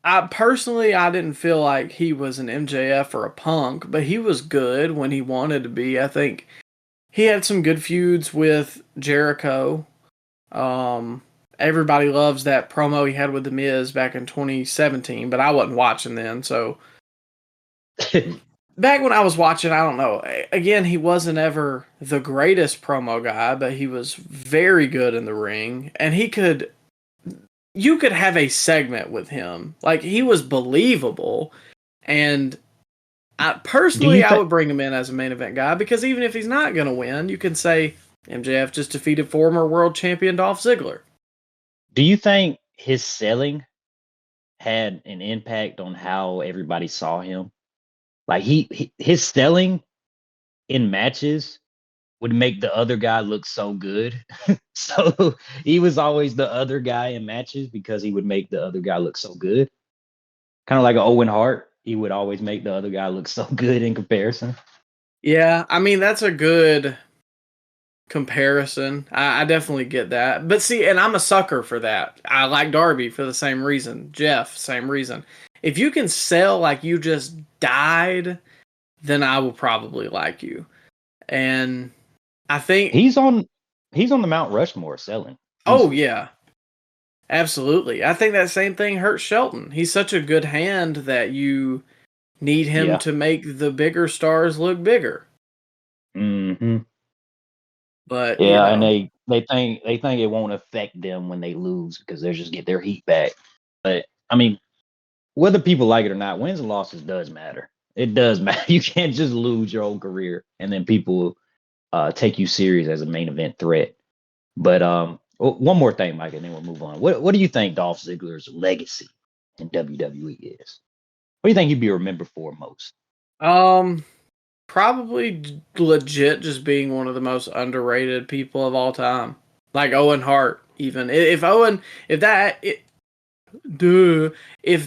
I didn't feel like he was an MJF or a Punk, but he was good when he wanted to be. I think he had some good feuds with Jericho. Everybody loves that promo he had with The Miz back in 2017, but I wasn't watching then. So back when I was watching, I don't know. Again, he wasn't ever the greatest promo guy, but he was very good in the ring, and you could have a segment with him. Like, he was believable, and I would bring him in as a main event guy, because even if he's not going to win, you can say MJF just defeated former world champion Dolph Ziggler. Do you think his selling had an impact on how everybody saw him? Like his selling in matches would make the other guy look so good. So he was always the other guy in matches because he would make the other guy look so good. Kind of like an Owen Hart. He would always make the other guy look so good in comparison. Yeah, I mean, that's a good comparison. I definitely get that. But see, and I'm a sucker for that. I like Darby for the same reason. Jeff, same reason. If you can sell like you just died, then I will probably like you. And I think he's on the Mount Rushmore selling. Oh yeah. Absolutely. I think that same thing hurts Shelton. He's such a good hand that you need him to make the bigger stars look bigger. Mm-hmm. But yeah, and they think it won't affect them when they lose because they just get their heat back. But I mean, whether people like it or not, wins and losses does matter. It does matter. You can't just lose your whole career and then people take you serious as a main event threat. But one more thing, Mike, and then we'll move on. What do you think Dolph Ziggler's legacy in WWE is? What do you think he'd be remembered for most? Probably legit just being one of the most underrated people of all time. Like Owen Hart, even. If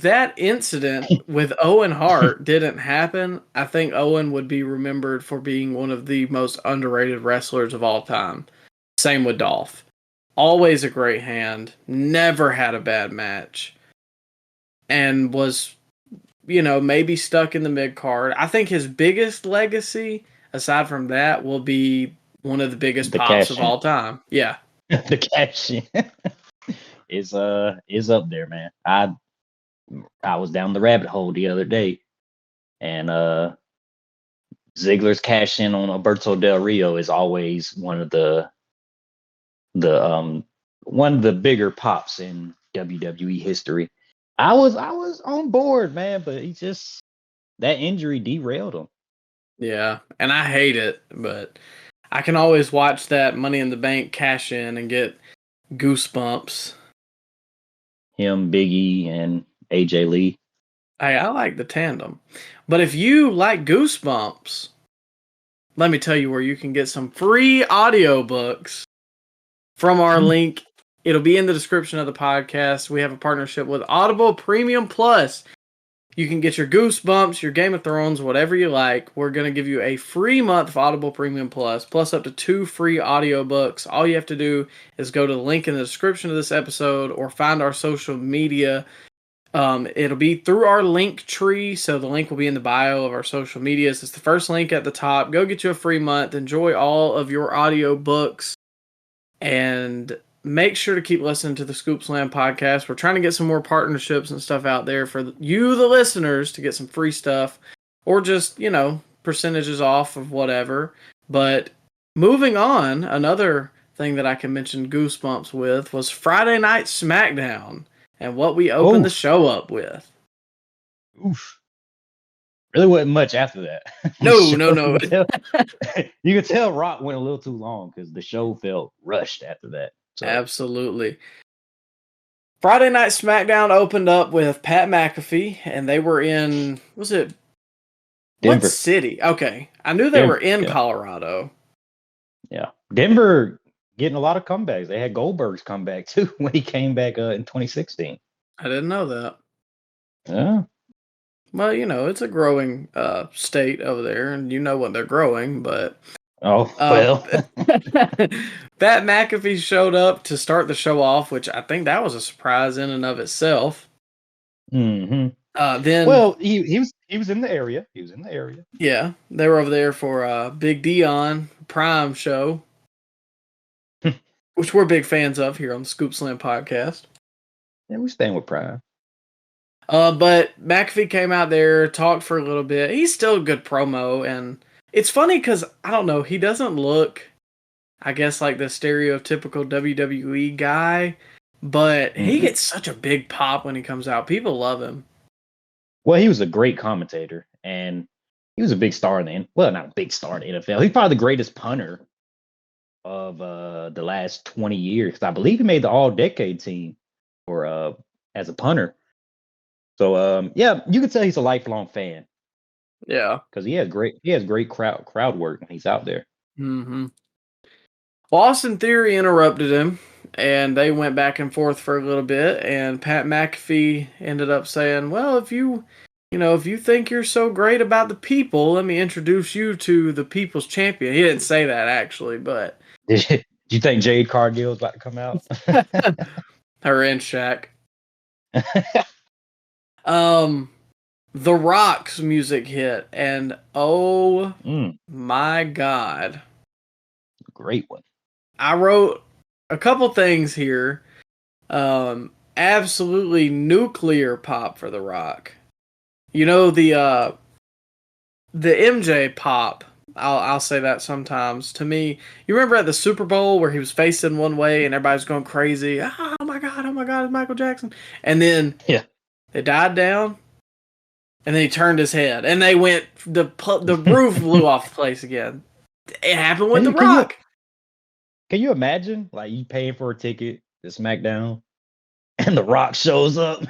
that incident with Owen Hart didn't happen, I think Owen would be remembered for being one of the most underrated wrestlers of all time. Same with Dolph. Always a great hand, never had a bad match, and was, maybe stuck in the mid card. I think his biggest legacy, aside from that, will be one of the biggest pops of all time. Yeah. The cash is up there, man. I was down the rabbit hole the other day, and Ziggler's cash in on Alberto Del Rio is always one of the bigger pops in WWE history. I was on board, man, but that injury derailed him. Yeah, and I hate it, but I can always watch that Money in the Bank cash in and get goosebumps. Him, Biggie, and AJ Lee. Hey, I like the tandem. But if you like Goosebumps, let me tell you where you can get some free audiobooks from our link. It'll be in the description of the podcast. We have a partnership with Audible Premium Plus. You can get your Goosebumps, your Game of Thrones, whatever you like. We're going to give you a free month of Audible Premium Plus up to 2 free audiobooks. All you have to do is go to the link in the description of this episode or find our social media. It'll be through our link tree, so the link will be in the bio of our social medias. It's the first link at the top. Go get you a free month. Enjoy all of your audiobooks. And make sure to keep listening to the Scoop Slam podcast. We're trying to get some more partnerships and stuff out there for you, the listeners, to get some free stuff or just, percentages off of whatever. But moving on, another thing that I can mention Goosebumps with was Friday Night SmackDown and what we opened the show up with. Oof. Really wasn't much after that. No. You could tell Rock went a little too long because the show felt rushed after that. So. Absolutely. Friday Night SmackDown opened up with Pat McAfee, and they were in, was it Denver. What city? Okay. I knew they were in Colorado. Yeah. Denver getting a lot of comebacks. They had Goldberg's comeback too when he came back in 2016. I didn't know that. Yeah. Well, it's a growing state over there, and you know what they're growing, but... Oh, well. Pat McAfee showed up to start the show off, which I think that was a surprise in and of itself. Mm-hmm. Then... Well, he was in the area. He was in the area. Yeah, they were over there for Big Dion Prime show, which we're big fans of here on the Scoop Slam podcast. Yeah, we stand with Prime. But McAfee came out there, talked for a little bit. He's still a good promo, and it's funny because, I don't know, he doesn't look, I guess, like the stereotypical WWE guy, but he gets such a big pop when he comes out. People love him. Well, he was a great commentator, and he was a big star not a big star in the NFL. He's probably the greatest punter of the last 20 years. I believe he made the All-Decade team for as a punter. So yeah, you can tell he's a lifelong fan. Yeah, because he has great crowd work when he's out there. Mm-hmm. Well, Austin Theory interrupted him, and they went back and forth for a little bit. And Pat McAfee ended up saying, "Well, if you think you're so great about the people, let me introduce you to the people's champion." He didn't say that actually, but did you think Jade Cargill's about to come out? Her and Shaq. The Rock's music hit, and oh my God. Great one. I wrote a couple things here. Absolutely nuclear pop for The Rock. The MJ pop, I'll say that sometimes. To me, you remember at the Super Bowl where he was facing one way and everybody was going crazy? Oh my God, it's Michael Jackson. And then it died down. And then he turned his head, and they went. The roof blew off the place again. It happened with The Rock. Can you imagine, like, you paying for a ticket to SmackDown, and The Rock shows up?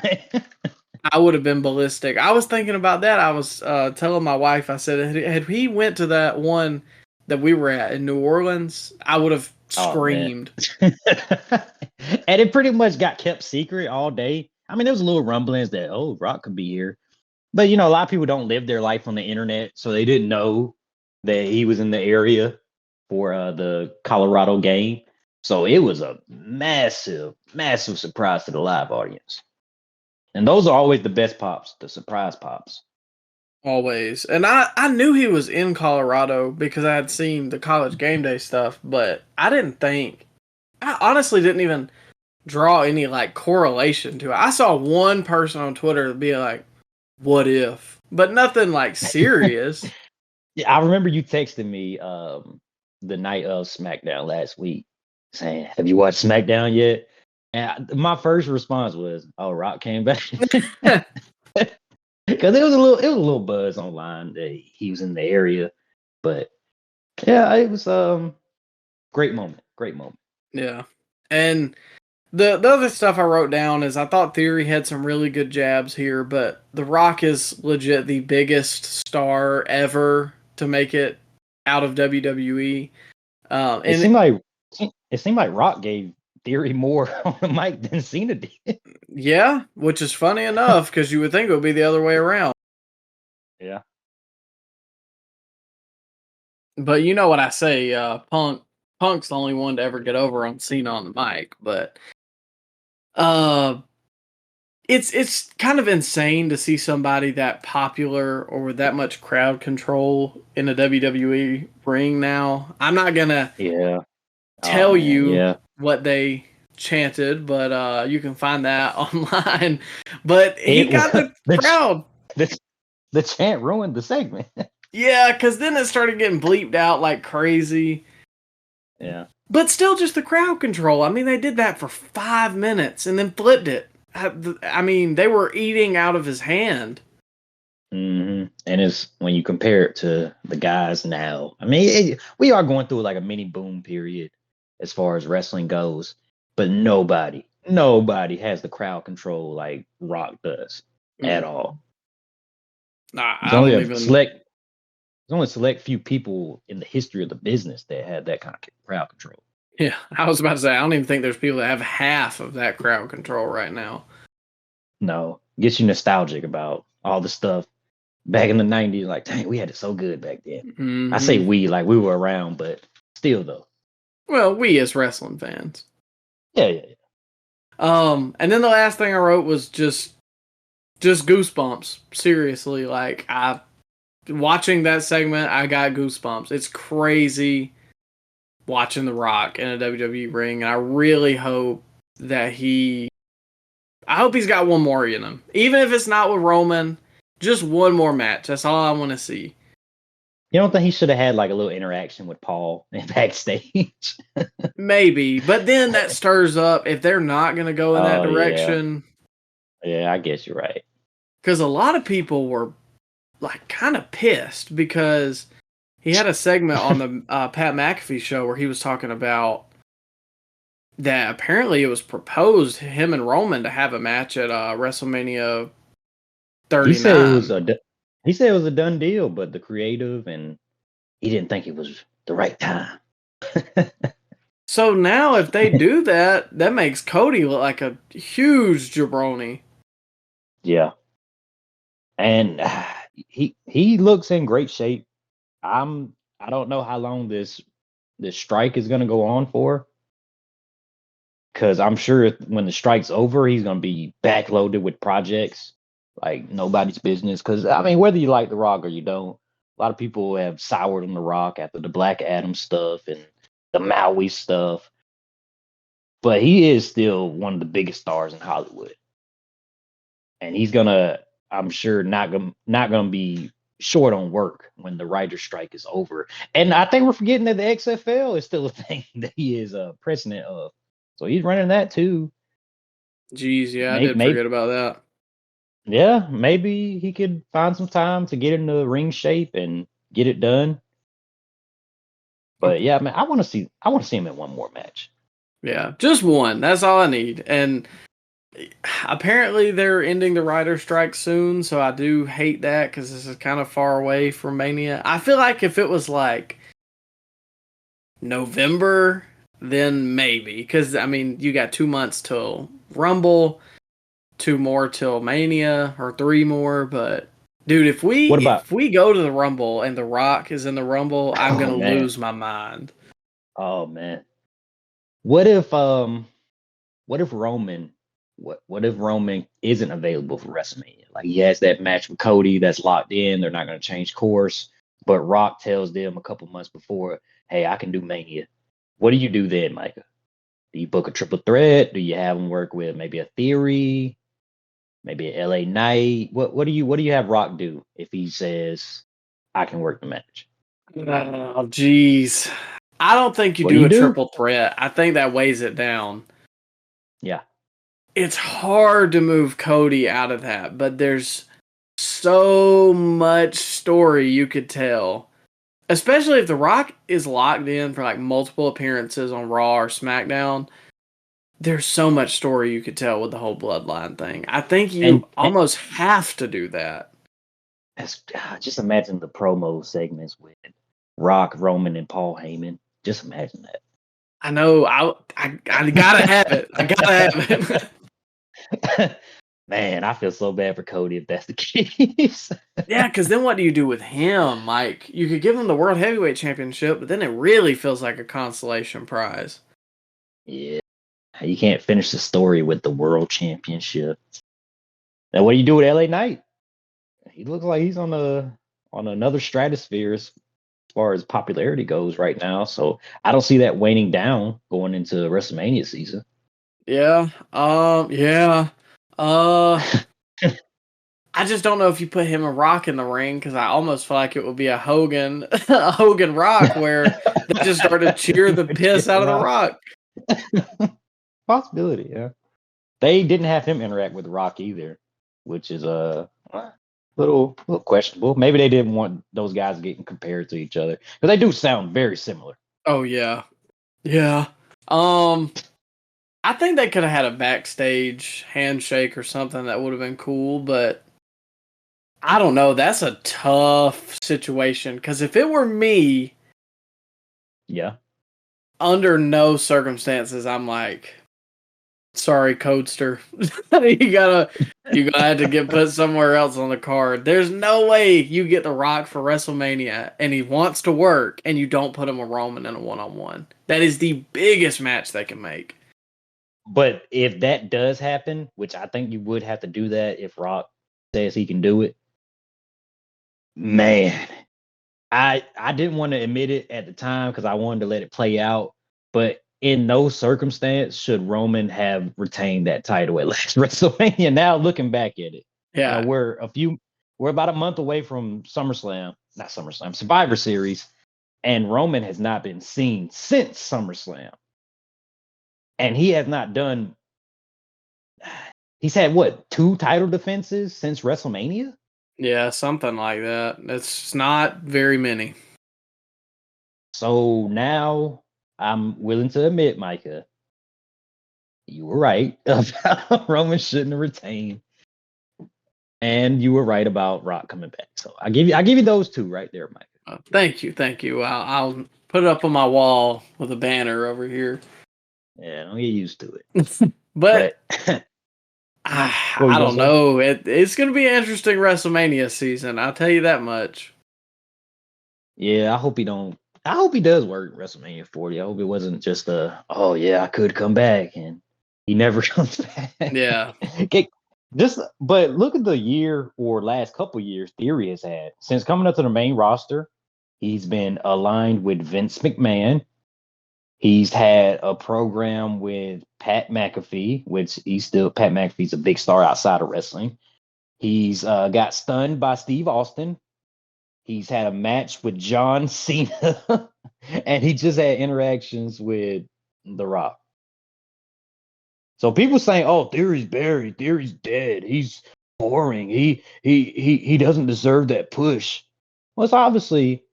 I would have been ballistic. I was thinking about that. I was telling my wife. I said, had he went to that one that we were at in New Orleans, I would have screamed. And it pretty much got kept secret all day. I mean, there was a little rumblings that Rock could be here. But, a lot of people don't live their life on the internet, so they didn't know that he was in the area for the Colorado game. So it was a massive, massive surprise to the live audience. And those are always the best pops, the surprise pops. Always. And I knew he was in Colorado because I had seen the College Game Day stuff, but I honestly didn't even draw any, correlation to it. I saw one person on Twitter be like, what if? But nothing serious. Yeah, I remember you texting me the night of SmackDown last week saying, "Have you watched SmackDown yet?" And my first response was, "Oh, Rock came back." Because it was a little buzz online that he was in the area. But yeah, it was great moment. Yeah. And The other stuff I wrote down is I thought Theory had some really good jabs here, but The Rock is legit the biggest star ever to make it out of WWE. It seemed like Rock gave Theory more on the mic than Cena did. Yeah, which is funny enough because you would think it would be the other way around. Yeah. But you know what I say, Punk's the only one to ever get over on Cena on the mic, but it's kind of insane to see somebody that popular or with that much crowd control in a WWE ring now. I'm not gonna tell you what they chanted, but you can find that online. But he got the crowd. The chant ruined the segment. Yeah, because then it started getting bleeped out like crazy. Yeah. But still just the crowd control. I mean, they did that for 5 minutes and then flipped it. I mean, they were eating out of his hand. Mm-hmm. And it's when you compare it to the guys now. I mean, we are going through like a mini boom period as far as wrestling goes, but nobody has the crowd control like Rock does at all. Nah, There's only a select few people in the history of the business that had that kind of crowd control. Yeah, I was about to say, I don't even think there's people that have half of that crowd control right now. No, gets you nostalgic about all the stuff back in the 90s. Like, dang, we had it so good back then. Mm-hmm. I say we, like we were around, but still though. Well, we as wrestling fans. Yeah. And then the last thing I wrote was just goosebumps. Seriously, like watching that segment, I got goosebumps. It's crazy watching The Rock in a WWE ring, and I really hope that he's got one more in him. Even if it's not with Roman, just one more match. That's all I want to see. You don't think he should have had like a little interaction with Paul backstage? Maybe, but then that stirs up if they're not going to go in that direction. Yeah, I guess you're right. Because a lot of people were like kind of pissed because he had a segment on the Pat McAfee show where he was talking about that apparently it was proposed him and Roman to have a match at WrestleMania 39. He said it was a done deal, but the creative and he didn't think it was the right time. So now if they do that, that makes Cody look like a huge jabroni. Yeah. And he looks in great shape. I don't know how long this strike is going to go on for. Because I'm sure when the strike's over, he's going to be backloaded with projects like nobody's business. Because, I mean, whether you like The Rock or you don't, a lot of people have soured on The Rock after the Black Adam stuff and the Maui stuff. But he is still one of the biggest stars in Hollywood. And he's going to, I'm sure, not gonna be short on work when the writer's strike is over. And I think we're forgetting that the XFL is still a thing that he is president of. So he's running that too. Jeez, yeah, I did forget about that. Yeah, maybe he could find some time to get into ring shape and get it done. But yeah, man, I want to see him in one more match. Yeah, just one. That's all I need. And apparently they're ending the writer's strike soon, so I do hate that because this is kind of far away from Mania. I feel like if it was like November, then maybe. Because, I mean, you got 2 months till Rumble, 2 more till Mania, or 3 more. But, dude, if we go to the Rumble and The Rock is in the Rumble, I'm going to lose my mind. Oh, man. What if Roman isn't available for WrestleMania? Like he has that match with Cody that's locked in. They're not going to change course. But Rock tells them a couple months before, hey, I can do Mania. What do you do then, Micah? Do you book a triple threat? Do you have him work with maybe a Theory? Maybe an LA Knight? What do you have Rock do if he says, I can work the match? Oh, jeez. I don't think you do a triple threat. I think that weighs it down. Yeah. It's hard to move Cody out of that, but there's so much story you could tell. Especially if The Rock is locked in for like multiple appearances on Raw or SmackDown. There's so much story you could tell with the whole bloodline thing. I think you almost have to do that. Just imagine the promo segments with Rock, Roman, and Paul Heyman. Just imagine that. I know. I gotta have it. I gotta have it. Man, I feel so bad for Cody if that's the case. Yeah, because then what do you do with him? Like, you could give him the World Heavyweight Championship, but then it really feels like a consolation prize. Yeah. You can't finish the story with the World Championship. Now, what do you do with LA Knight? He looks like he's on another stratosphere as far as popularity goes right now. So I don't see that waning down going into WrestleMania season. Yeah. Yeah. I just don't know if you put him and Rock in the ring because I almost feel like it would be a Hogan, a Hogan Rock where they just started cheer the piss out of the Rock. Possibility, yeah. They didn't have him interact with Rock either, which is a little questionable. Maybe they didn't want those guys getting compared to each other because they do sound very similar. Oh yeah, yeah. I think they could have had a backstage handshake or something that would have been cool, but I don't know. That's a tough situation because if it were me, yeah, under no circumstances, I'm like, sorry, Codester. you gotta have to get put somewhere else on the card. There's no way you get The Rock for WrestleMania and he wants to work and you don't put him with Roman in a one-on-one. That is the biggest match they can make. But if that does happen, which I think you would have to do that if Rock says he can do it, man, I didn't want to admit it at the time because I wanted to let it play out. But in no circumstance should Roman have retained that title at last WrestleMania. Now looking back at it, Yeah, we're about a month away from Survivor Series, and Roman has not been seen since SummerSlam, and he has not done. He's had what 2 title defenses since WrestleMania? yeah, something like that. It's not very many. So now I'm willing to admit, Micah, you were right about Roman shouldn't have retained, and you were right about Rock coming back. So I give you those 2 right there, Micah. Thank you. I'll put it up on my wall with a banner over here. Yeah, don't get used to it. But what I don't know. It's going to be an interesting WrestleMania season. I'll tell you that much. Yeah, I hope he does work WrestleMania 40. I hope it wasn't just I could come back and he never comes back. Yeah. But look at the year or last couple years Theory has had. Since coming up to the main roster, he's been aligned with Vince McMahon. He's had a program with Pat McAfee, which Pat McAfee's a big star outside of wrestling. He's got stunned by Steve Austin. He's had a match with John Cena, and he just had interactions with The Rock. So people saying, "Oh, Theory's buried. Theory's dead. He's boring. He doesn't deserve that push." Well, it's obviously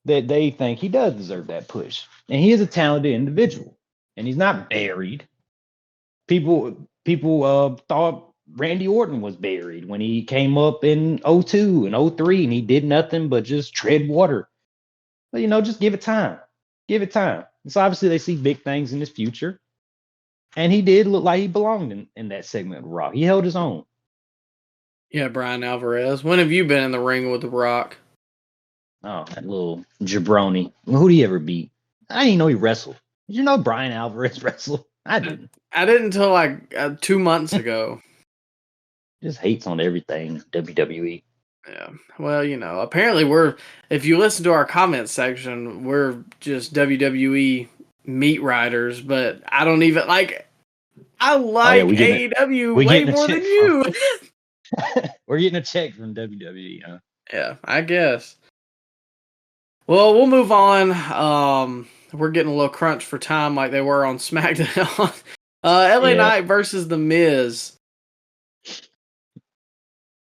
that they think he does deserve that push, and he is a talented individual, and he's not buried. People thought Randy Orton was buried when he came up in 02 and 03 and he did nothing but just tread water. But just give it time. Give it time. So obviously they see big things in his future. And he did look like he belonged in that segment of Raw. He held his own. Yeah, Brian Alvarez. When have you been in the ring with The Rock? Oh, that little jabroni. Who did he ever beat? I didn't even know he wrestled. Did you know Brian Alvarez wrestled? I didn't. I didn't until like 2 months ago. Just hates on everything WWE. Yeah. Well, apparently if you listen to our comment section, we're just WWE meat riders, but I don't even I like AEW way more than you. We're getting a check from WWE, huh? Yeah, I guess. Well, we'll move on. We're getting a little crunch for time like they were on SmackDown. LA Knight versus The Miz.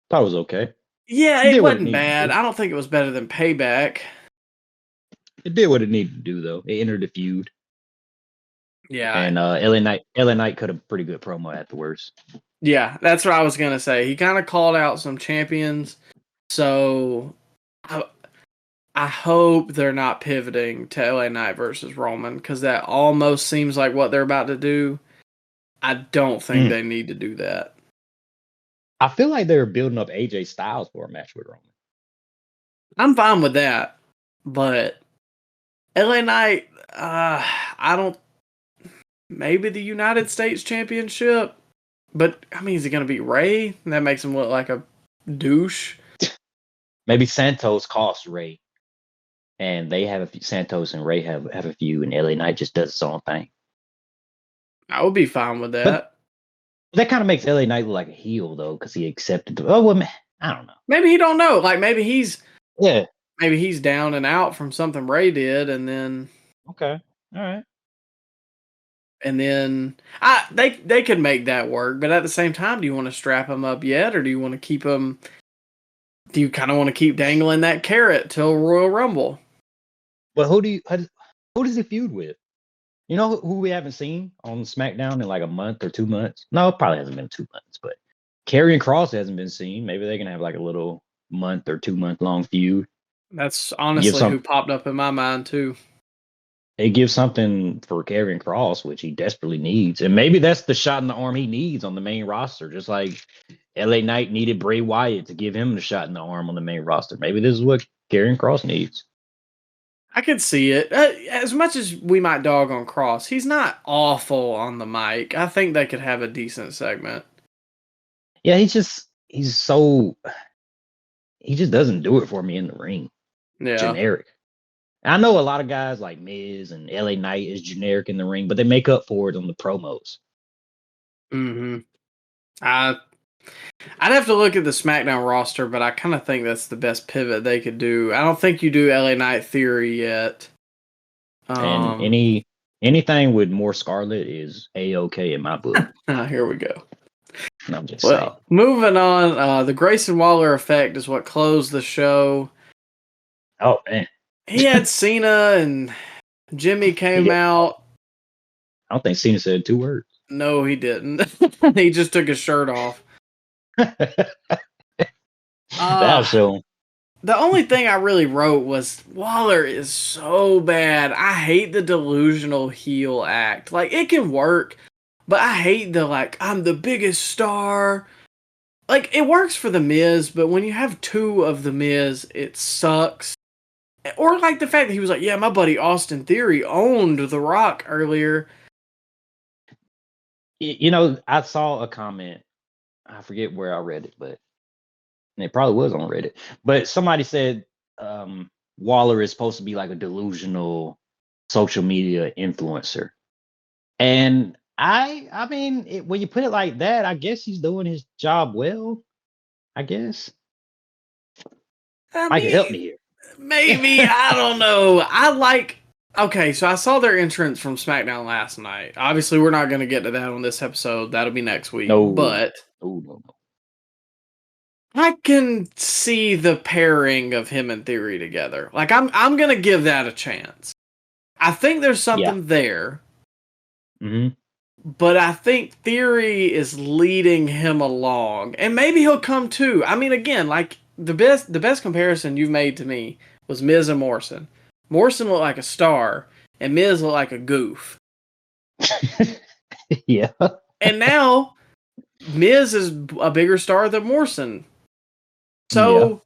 Thought it was okay. Yeah, it wasn't bad. I don't think it was better than Payback. It did what it needed to do, though. It entered the feud. Yeah. And LA Knight cut a pretty good promo afterwards. Yeah, that's what I was going to say. He kind of called out some champions. So I hope they're not pivoting to LA Knight versus Roman because that almost seems like what they're about to do. I don't think they need to do that. I feel like they're building up AJ Styles for a match with Roman. I'm fine with that, but LA Knight, I don't. Maybe the United States Championship, but I mean, is he going to beat Ray? And that makes him look like a douche. Maybe Santos costs Ray, and they have Santos and Ray have a feud, and LA Knight just does his own thing. I would be fine with that. But that kind of makes LA Knight look like a heel, though, because he accepted the. Oh, well, man, I don't know. Maybe he don't know. Like, maybe he's Yeah. maybe he's down and out from something Ray did, and then Okay. All right. they could make that work. But at the same time, do you want to strap him up yet, or do you want to keep him? Do you kind of want to keep dangling that carrot till Royal Rumble? But who does he feud with? You know who we haven't seen on SmackDown in like a month or 2 months? No, it probably hasn't been 2 months, but Karrion Kross hasn't been seen. Maybe they can have like a little month or 2 month long feud. That's honestly who popped up in my mind too. It gives something for Karrion Kross, which he desperately needs. And maybe that's the shot in the arm he needs on the main roster. Just like LA Knight needed Bray Wyatt to give him the shot in the arm on the main roster. Maybe this is what Karrion Kross needs. I could see it. As much as we might dog on Cross, he's not awful on the mic. I think they could have a decent segment. Yeah, he just doesn't do it for me in the ring. Yeah. Generic. I know a lot of guys like Miz and LA Knight is generic in the ring, but they make up for it on the promos. Mm-hmm. I'd have to look at the SmackDown roster, but I kind of think that's the best pivot they could do. I don't think you do LA Knight Theory yet. And anything with more Scarlet is A-OK in my book. Here we go. No, I'm just saying. Moving on, the Grayson Waller effect is what closed the show. Oh, man. He had Cena and Jimmy came out. I don't think Cena said 2 words. No, he didn't. He just took his shirt off. That'll show him. The only thing I really wrote was Waller is so bad. I hate the delusional heel act. Like, it can work, but I hate the, like, I'm the biggest star. Like, it works for The Miz, but when you have 2 of The Miz, it sucks. Or, like, the fact that he was like, yeah, my buddy Austin Theory owned The Rock earlier. You know, I saw a comment. I forget where I read it, but it probably was on Reddit. But somebody said Waller is supposed to be like a delusional social media influencer. And I mean, when you put it like that, I guess he's doing his job well. I guess. Micah, help me here. Maybe, I don't know. Okay, so I saw their entrance from SmackDown last night. Obviously, we're not going to get to that on this episode. That'll be next week. No. But No. I can see the pairing of him and Theory together. Like, I'm going to give that a chance. I think there's something there. Mm-hmm. But I think Theory is leading him along. And maybe he'll come too. I mean, again, like, the best comparison you've made to me was Miz and Morrison. Morrison looked like a star, and Miz looked like a goof. Yeah. And now, Miz is a bigger star than Morrison. So,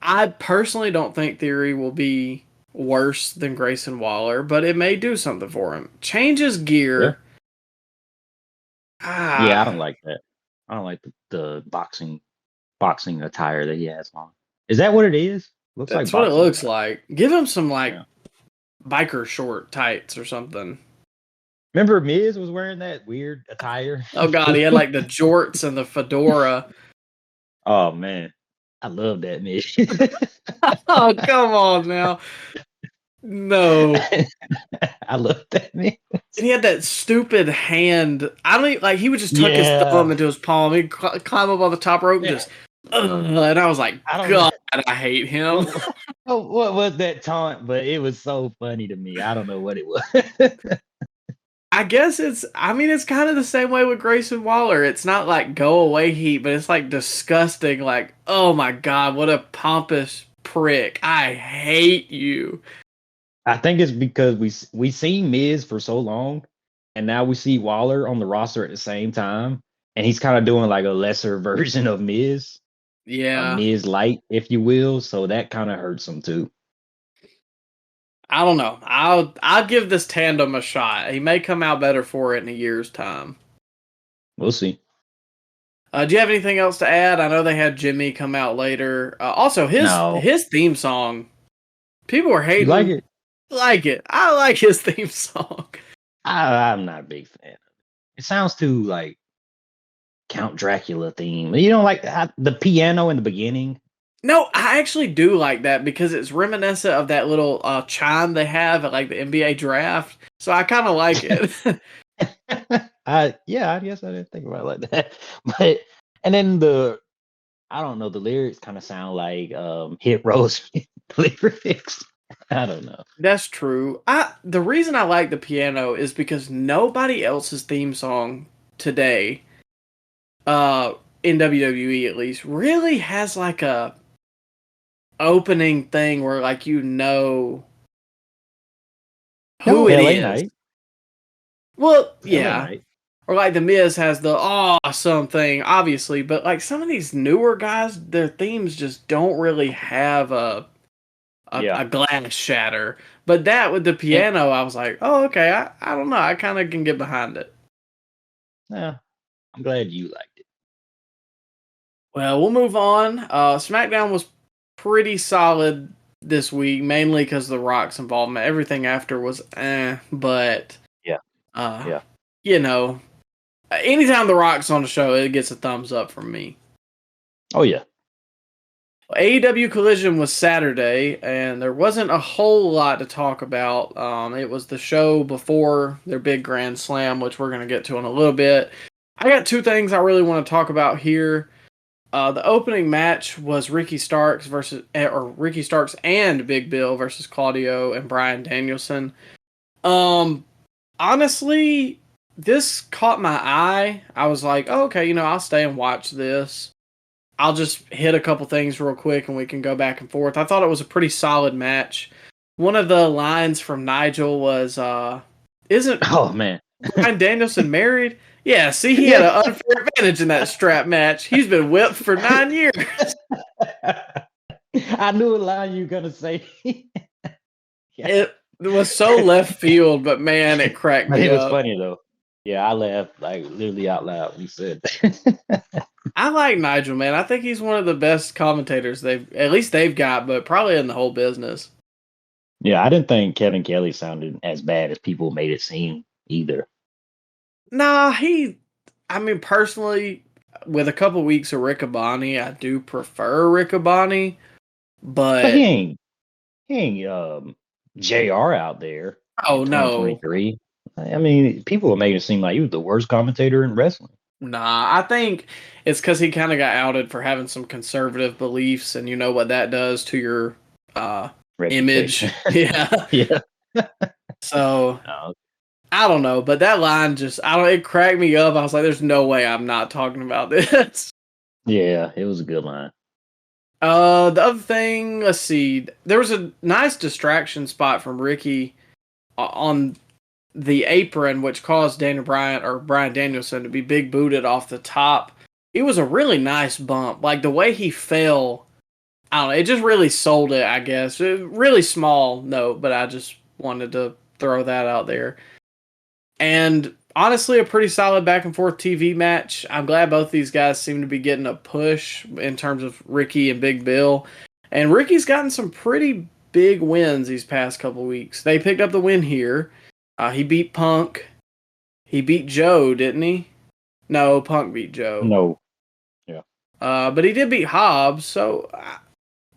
I personally don't think Theory will be worse than Grayson Waller, but it may do something for him. Changes gear. Yeah, I don't like that. I don't like the boxing attire that he has on. Is that what it is? That's what it looks like. Give him some biker short tights or something. Remember Miz was wearing that weird attire? Oh god, he had like the jorts and the fedora. Oh man. I love that Miz. Oh, come on now. No. I love that Miz. And he had that stupid hand. I don't like he would just tuck his thumb into his palm. He'd climb up on the top rope and just and I was like, God, I hate him. What was that taunt? But it was so funny to me. I don't know what it was. I guess it's kind of the same way with Grayson Waller. It's not like go away heat, but it's like disgusting. Like, oh my God, what a pompous prick. I hate you. I think it's because we seen Miz for so long, and now we see Waller on the roster at the same time, and he's kind of doing like a lesser version of Miz. Yeah. Miz light, if you will. So that kind of hurts him too. I don't know. I'll give this tandem a shot. He may come out better for it in a year's time. We'll see. Do you have anything else to add? I know they had Jimmy come out later. Also, his theme song. People were hating. You like it? Like it. I like his theme song. I'm not a big fan. It sounds too like Count Dracula theme. You know, like the piano in the beginning. No, I actually do like that because it's reminiscent of that little chime they have at like the NBA draft. So I kind of like it. Yeah, I guess I didn't think about it like that. But and then I don't know, the lyrics kind of sound like Hit Rose lyrics. I don't know. That's true. The reason I like the piano is because nobody else's theme song today, uh, in WWE at least, really has like a opening thing where like who No, it LA is. Night. Well, LA yeah. Night. Or like the Miz has the awesome thing, obviously, but like some of these newer guys, their themes just don't really have Yeah. a glass shatter. But that with the And, piano, I was like, oh, okay, I don't know. I kind of can get behind it. yeah, I'm glad you liked it. Well, we'll move on. SmackDown was pretty solid this week, mainly because of The Rock's involvement. Everything after was but Yeah. uh, Yeah. you know, anytime The Rock's on the show, it gets a thumbs up from me. Oh yeah. AEW Collision was Saturday, and there wasn't a whole lot to talk about. It was the show before their big Grand Slam, which we're going to get to in a little bit. I got two things I really want to talk about here. The opening match was Ricky Starks and Big Bill versus Claudio and Bryan Danielson. Honestly, this caught my eye. I was like, oh, okay, I'll stay and watch this. I'll just hit a couple things real quick and we can go back and forth. I thought it was a pretty solid match. One of the lines from Nigel was, isn't Oh man. Bryan Danielson married? Yeah, see, he had an unfair advantage in that strap match. He's been whipped for 9 years. I knew a line you were gonna say. Yeah. It was so left field, but man, it cracked me It was up. funny though. Yeah, I laughed like literally out loud when he said that. I like Nigel, man. I think he's one of the best commentators they've got, but probably in the whole business. Yeah, I didn't think Kevin Kelly sounded as bad as people made it seem either. Nah, personally, with a couple weeks of Riccaboni, I do prefer Riccaboni, But but he ain't JR out there in oh no. 2023. I mean, people are making it seem like he was the worst commentator in wrestling. Nah, I think it's because he kind of got outed for having some conservative beliefs, and you know what that does to your image. Reputation. Yeah. Yeah. So No. I don't know, but that line it cracked me up. I was like, there's no way I'm not talking about this. Yeah, it was a good line. The other thing, let's see. There was a nice distraction spot from Ricky on the apron, which caused Bryan Danielson to be big booted off the top. It was a really nice bump. Like the way he fell, I don't know, it just really sold it, I guess. Really small note, but I just wanted to throw that out there. And honestly, a pretty solid back and forth TV match. I'm glad both these guys seem to be getting a push in terms of Ricky and Big Bill. And Ricky's gotten some pretty big wins these past couple weeks. They picked up the win here. He beat Punk. He beat Joe, didn't he? No, Punk beat Joe. No. Yeah. But he did beat Hobbs, so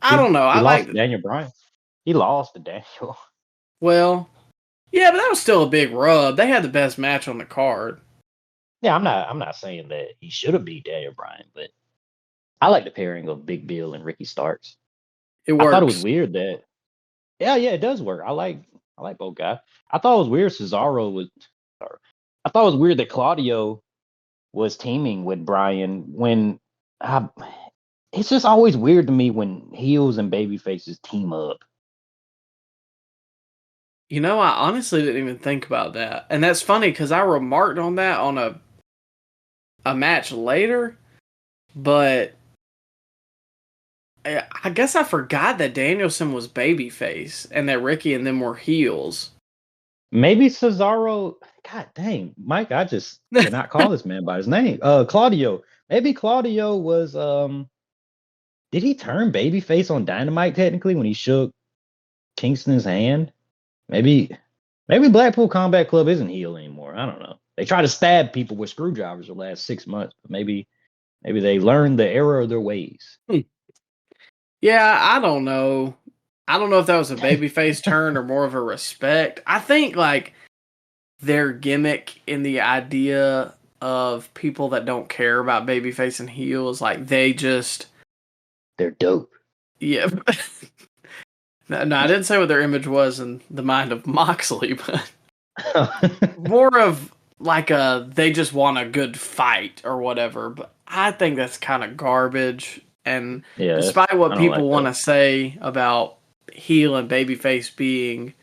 I don't know. He lost to Daniel Bryan. He lost to Daniel. Well, yeah, but that was still a big rub. They had the best match on the card. Yeah, I'm not saying that he should have beat Daniel Bryan, but I like the pairing of Big Bill and Ricky Starks. It works. I thought it was weird that yeah, it does work. I like both guys. I thought it was weird I thought it was weird that Claudio was teaming with Bryan it's just always weird to me when heels and baby faces team up. I honestly didn't even think about that. And that's funny because I remarked on that on a match later, but I guess I forgot that Danielson was babyface and that Ricky and them were heels. Maybe Cesaro, God dang, Mike, I just cannot call this man by his name. Claudio. Maybe Claudio was did he turn babyface on Dynamite technically when he shook Kingston's hand? Maybe Maybe Blackpool Combat Club isn't heel anymore. I don't know. They try to stab people with screwdrivers the last 6 months, but maybe they learned the error of their ways. Yeah, I don't know. I don't know if that was a babyface turn or more of a respect. I think like their gimmick in the idea of people that don't care about babyface and heel is like they're dope. Yeah. No, I didn't say what their image was in the mind of Moxley, but more of like they just want a good fight or whatever. But I think that's kind of garbage. And despite what people want to say about heel and babyface being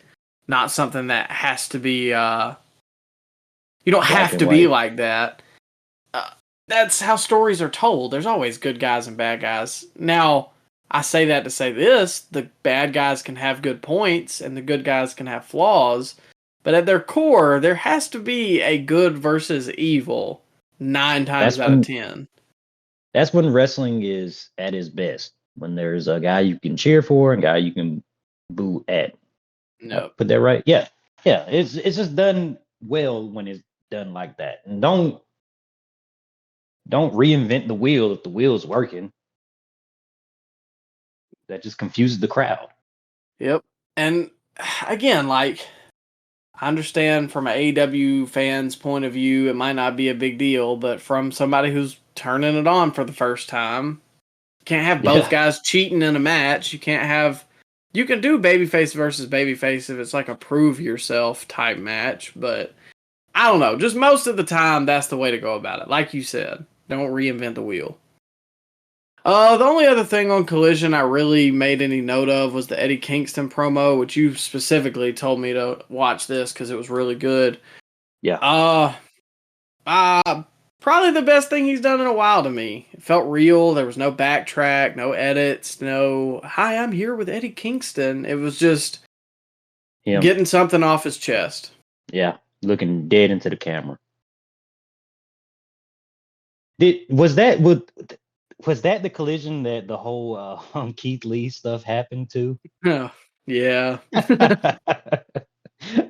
not something that has to be, you don't have to be like that. That's how stories are told. There's always good guys and bad guys. Now, I say that to say this, the bad guys can have good points and the good guys can have flaws, but at their core, there has to be a good versus evil 9 times out of 10. That's when wrestling is at its best. When there's a guy you can cheer for and a guy you can boo at. No. Put that right? Yeah. Yeah. It's just done well when it's done like that. And don't reinvent the wheel if the wheel's working. That just confuses the crowd. Yep. And again, like, I understand from an AEW fan's point of view, it might not be a big deal, but from somebody who's turning it on for the first time, you can't have both guys cheating in a match. You can do babyface versus babyface if it's like a prove yourself type match, but I don't know. Just most of the time, that's the way to go about it. Like you said, don't reinvent the wheel. The only other thing on Collision I really made any note of was the Eddie Kingston promo, which you specifically told me to watch this because it was really good. Yeah. Probably the best thing he's done in a while to me. It felt real. There was no backtrack, no edits, no, hi, I'm here with Eddie Kingston. It was just getting something off his chest. Yeah. Looking dead into the camera. Was that the Collision that the whole Keith Lee stuff happened to? Oh, yeah.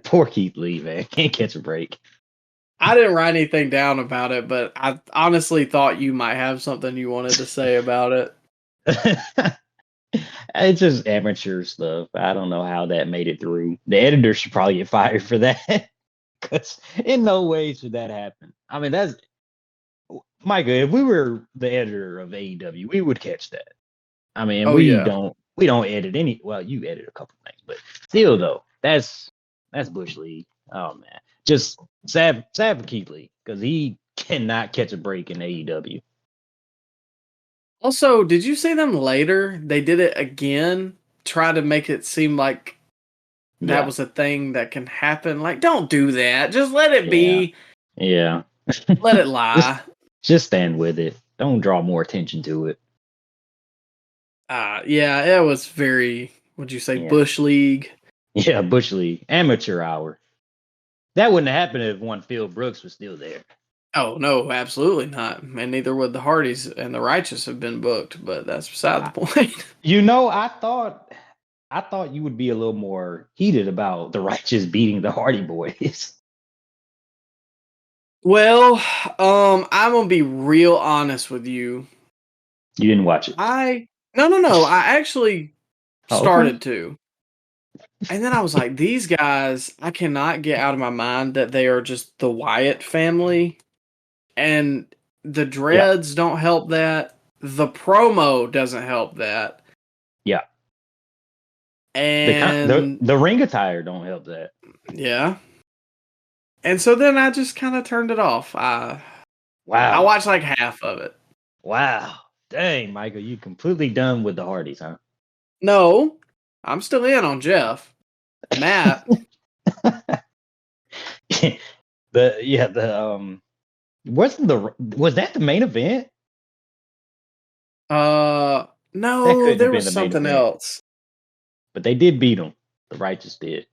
Poor Keith Lee, man. Can't catch a break. I didn't write anything down about it, but I honestly thought you might have something you wanted to say about it. It's just amateur stuff. I don't know how that made it through. The editor should probably get fired for that. Because in no way should that happen. I mean, that's Micah, if we were the editor of AEW, we would catch that. I mean, we don't edit any. Well, you edit a couple things, but still, though, that's Bush League. Oh man, just sad for Keith Lee because he cannot catch a break in AEW. Also, did you see them later? They did it again, try to make it seem like that was a thing that can happen. Like, don't do that. Just let it be. Yeah. Let it lie. Just stand with it. Don't draw more attention to it. Yeah, it was very, would you say, Bush League? Yeah, Bush League. Amateur hour. That wouldn't have happened if one Phil Brooks was still there. Oh, no, absolutely not. And neither would the Hardys and the Righteous have been booked, but that's beside the point. You know, I thought you would be a little more heated about the Righteous beating the Hardy Boys. Well, I'm gonna be real honest with you. You didn't watch it? No. I actually started to. And then I was like, these guys, I cannot get out of my mind that they are just the Wyatt family. And the dreads don't help that. The promo doesn't help that. Yeah. And the ring attire don't help that. Yeah. And so then I just kind of turned it off. Wow. I watched like half of it. Wow. Dang, Micah, you completely done with the Hardys, huh? No, I'm still in on Jeff. Matt. was that the main event? No, there was something else. But they did beat them. The Righteous did.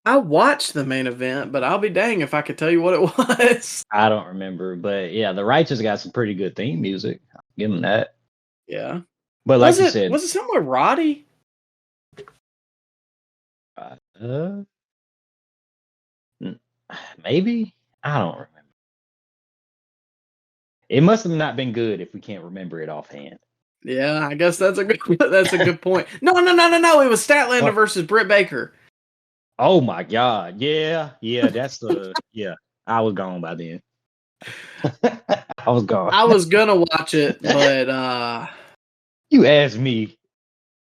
I watched the main event, but I'll be dang if I could tell you what it was. I don't remember, but yeah, the Righteous got some pretty good theme music. I'll give them that. Yeah. But like you said, was it something with Roddy? Maybe, I don't remember. It must have not been good if we can't remember it offhand. Yeah, I guess that's a good point. No. It was Statlander versus Britt Baker. Oh my God. Yeah. That's yeah. I was gone by then. I was gone. I was gonna watch it, but you asked me,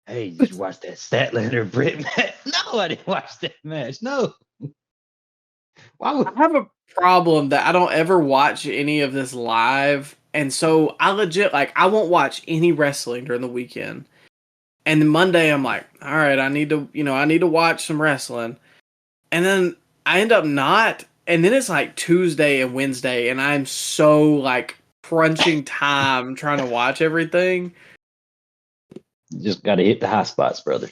hey, did you watch that Statlander Britt match? No, I didn't watch that match. No. I have a problem that I don't ever watch any of this live, and so I legit I won't watch any wrestling during the weekend. And then Monday I'm like, all right, I need to watch some wrestling. And then I end up not, and then it's like Tuesday and Wednesday, and I'm so crunching time trying to watch everything. You just got to hit the high spots, brother.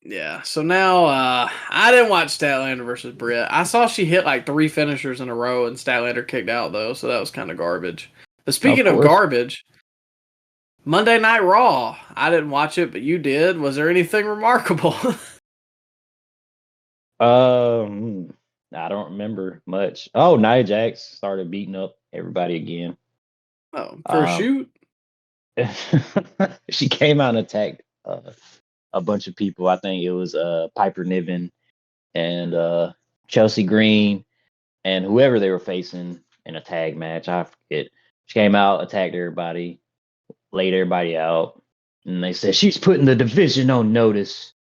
Yeah, so now I didn't watch Statlander versus Britt. I saw she hit 3 finishers in a row, and Statlander kicked out though, so that was kind of garbage. But speaking of garbage, Monday Night Raw. I didn't watch it, but you did. Was there anything remarkable? I don't remember much. Oh, Nia Jax started beating up everybody again. Oh, for a shoot? She came out and attacked a bunch of people. I think it was Piper Niven and Chelsea Green and whoever they were facing in a tag match. I forget. She came out, attacked everybody, laid everybody out, and they said she's putting the division on notice.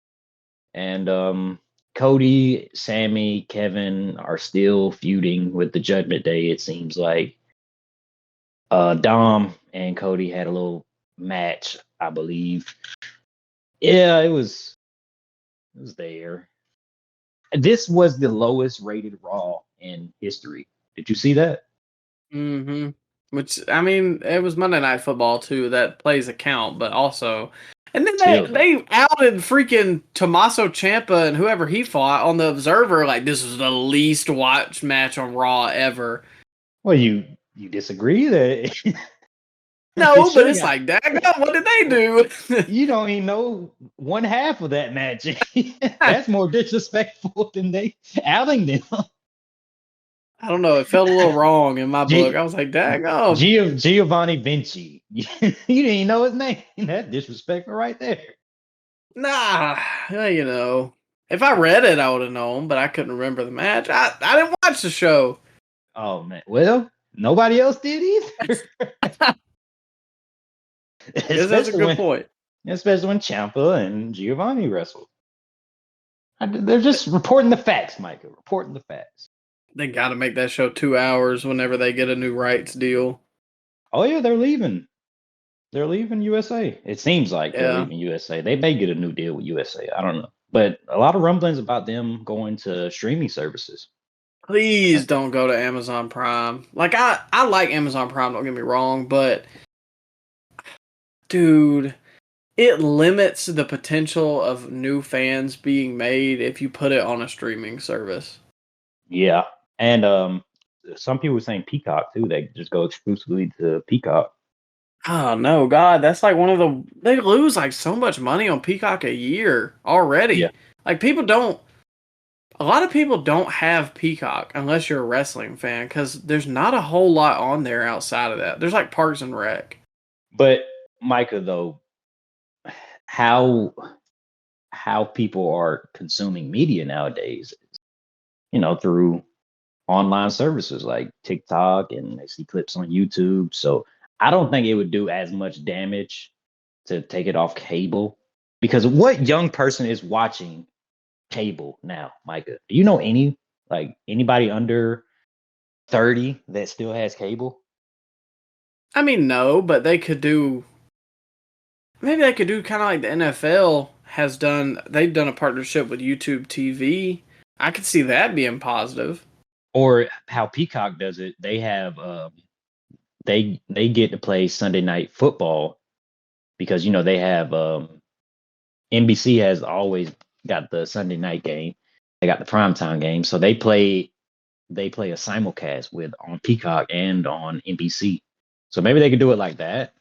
And Cody, Sammy, Kevin are still feuding with the Judgment Day, it seems like. Dom and Cody had a little match, I believe. Yeah, it was there. This was the lowest rated Raw in history. Did you see that? Mm-hmm. Which, I mean, it was Monday Night Football too. That plays a count, but also... And then they outed freaking Tommaso Ciampa and whoever he fought on the Observer this was the least watched match on Raw ever. Well, you disagree that? No, but it's daggone, what did they do? You don't even know one half of that match. That's more disrespectful than they outing them. I don't know. It felt a little wrong in my book. I was like, daggone. Giovanni Vinci. You didn't even know his name. That's disrespectful right there. Nah, if I read it, I would have known, but I couldn't remember the match. I didn't watch the show. Oh, man. Well, nobody else did either. That's a good point. Especially when Ciampa and Giovanni wrestled. They're just reporting the facts, Micah. Reporting the facts. They got to make that show 2 hours whenever they get a new rights deal. Oh, yeah, they're leaving. They're leaving USA. It seems like they're leaving USA. They may get a new deal with USA. I don't know. But a lot of rumblings about them going to streaming services. Please don't go to Amazon Prime. I like Amazon Prime, don't get me wrong, but dude, it limits the potential of new fans being made if you put it on a streaming service. Yeah. And some people were saying Peacock too. They just go exclusively to Peacock. Oh no, God, that's they lose so much money on Peacock a year already. Yeah. A lot of people don't have Peacock unless you're a wrestling fan because there's not a whole lot on there outside of that. There's Parks and Rec. But Micah, though, how people are consuming media nowadays, through online services like TikTok, and they see clips on YouTube. So I don't think it would do as much damage to take it off cable, because what young person is watching cable now, Micah? Do you know anybody under 30 that still has cable? I mean, no, but they could do. Maybe they could do kind of like the NFL has done. They've done a partnership with YouTube TV. I could see that being positive. Or how Peacock does it. They have they get to play Sunday Night Football because they have NBC has always got the Sunday night game. They got the primetime game, so they play a simulcast on Peacock and on NBC. So maybe they could do it like that.